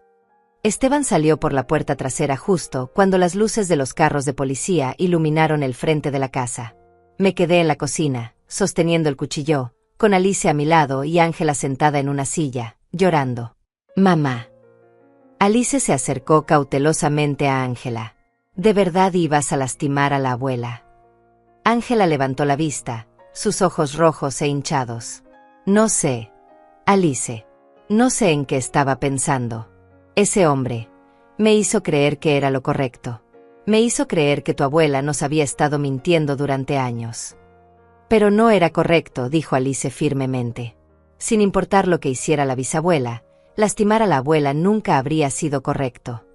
Esteban salió por la puerta trasera justo cuando las luces de los carros de policía iluminaron el frente de la casa. Me quedé en la cocina, sosteniendo el cuchillo, con Alice a mi lado y Ángela sentada en una silla, llorando. Mamá. Alice se acercó cautelosamente a Ángela. ¿De verdad ibas a lastimar a la abuela? Ángela levantó la vista, sus ojos rojos e hinchados. No sé. Alice, no sé en qué estaba pensando. Ese hombre me hizo creer que era lo correcto. Me hizo creer que tu abuela nos había estado mintiendo durante años. Pero no era correcto, dijo Alice firmemente. Sin importar lo que hiciera la bisabuela, lastimar a la abuela nunca habría sido correcto.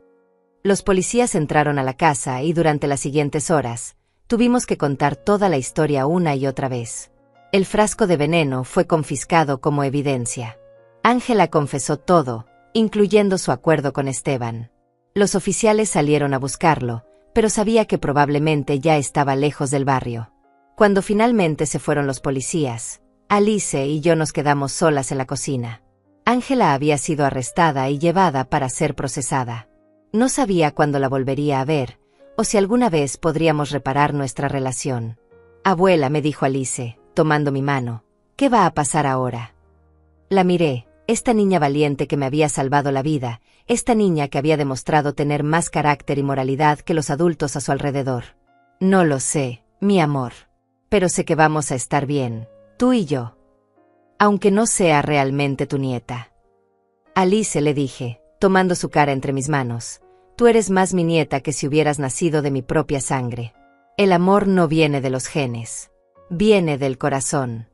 Los policías entraron a la casa y durante las siguientes horas, tuvimos que contar toda la historia una y otra vez. El frasco de veneno fue confiscado como evidencia. Ángela confesó todo, incluyendo su acuerdo con Esteban. Los oficiales salieron a buscarlo, pero sabía que probablemente ya estaba lejos del barrio. Cuando finalmente se fueron los policías, Alice y yo nos quedamos solas en la cocina. Ángela había sido arrestada y llevada para ser procesada. No sabía cuándo la volvería a ver, o si alguna vez podríamos reparar nuestra relación. Abuela, me dijo Alice, tomando mi mano, ¿qué va a pasar ahora? La miré, esta niña valiente que me había salvado la vida, esta niña que había demostrado tener más carácter y moralidad que los adultos a su alrededor. No lo sé, mi amor. Pero sé que vamos a estar bien, tú y yo. Aunque no sea realmente tu nieta. Alice, le dije, tomando su cara entre mis manos, tú eres más mi nieta que si hubieras nacido de mi propia sangre. El amor no viene de los genes. Viene del corazón.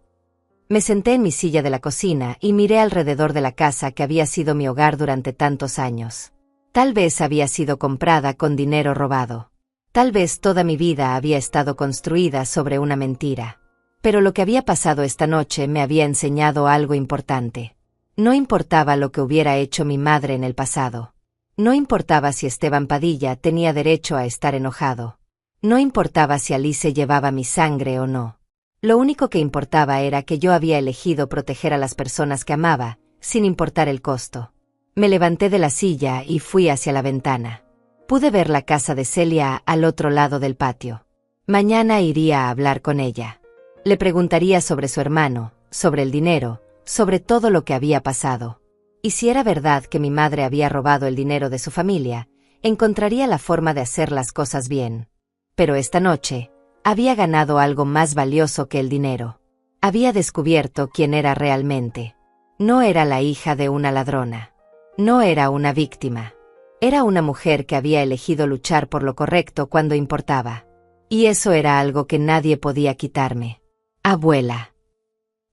Me senté en mi silla de la cocina y miré alrededor de la casa que había sido mi hogar durante tantos años. Tal vez había sido comprada con dinero robado. Tal vez toda mi vida había estado construida sobre una mentira. Pero lo que había pasado esta noche me había enseñado algo importante. No importaba lo que hubiera hecho mi madre en el pasado. No importaba si Esteban Padilla tenía derecho a estar enojado. No importaba si Alice llevaba mi sangre o no. Lo único que importaba era que yo había elegido proteger a las personas que amaba, sin importar el costo. Me levanté de la silla y fui hacia la ventana. Pude ver la casa de Celia al otro lado del patio. Mañana iría a hablar con ella. Le preguntaría sobre su hermano, sobre el dinero, sobre todo lo que había pasado. Y si era verdad que mi madre había robado el dinero de su familia, encontraría la forma de hacer las cosas bien. Pero esta noche, había ganado algo más valioso que el dinero. Había descubierto quién era realmente. No era la hija de una ladrona. No era una víctima. Era una mujer que había elegido luchar por lo correcto cuando importaba. Y eso era algo que nadie podía quitarme. Abuela.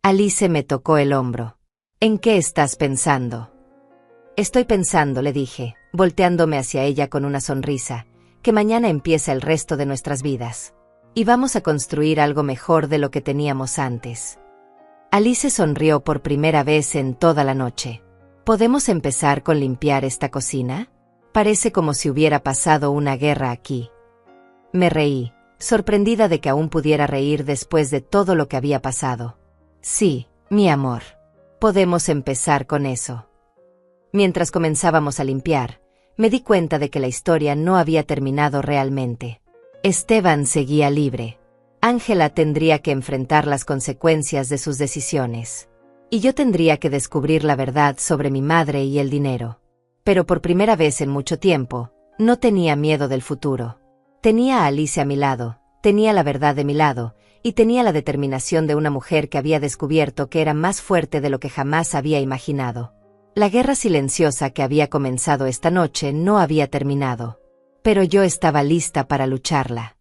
Alice me tocó el hombro. ¿En qué estás pensando? Estoy pensando, le dije, volteándome hacia ella con una sonrisa, que mañana empieza el resto de nuestras vidas. Y vamos a construir algo mejor de lo que teníamos antes. Alice sonrió por primera vez en toda la noche. ¿Podemos empezar con limpiar esta cocina? Parece como si hubiera pasado una guerra aquí. Me reí, sorprendida de que aún pudiera reír después de todo lo que había pasado. Sí, mi amor. Podemos empezar con eso. Mientras comenzábamos a limpiar, me di cuenta de que la historia no había terminado realmente. Esteban seguía libre. Ángela tendría que enfrentar las consecuencias de sus decisiones. Y yo tendría que descubrir la verdad sobre mi madre y el dinero. Pero por primera vez en mucho tiempo, no tenía miedo del futuro. Tenía a Alice a mi lado, tenía la verdad de mi lado, y tenía la determinación de una mujer que había descubierto que era más fuerte de lo que jamás había imaginado. La guerra silenciosa que había comenzado esta noche no había terminado. Pero yo estaba lista para lucharla.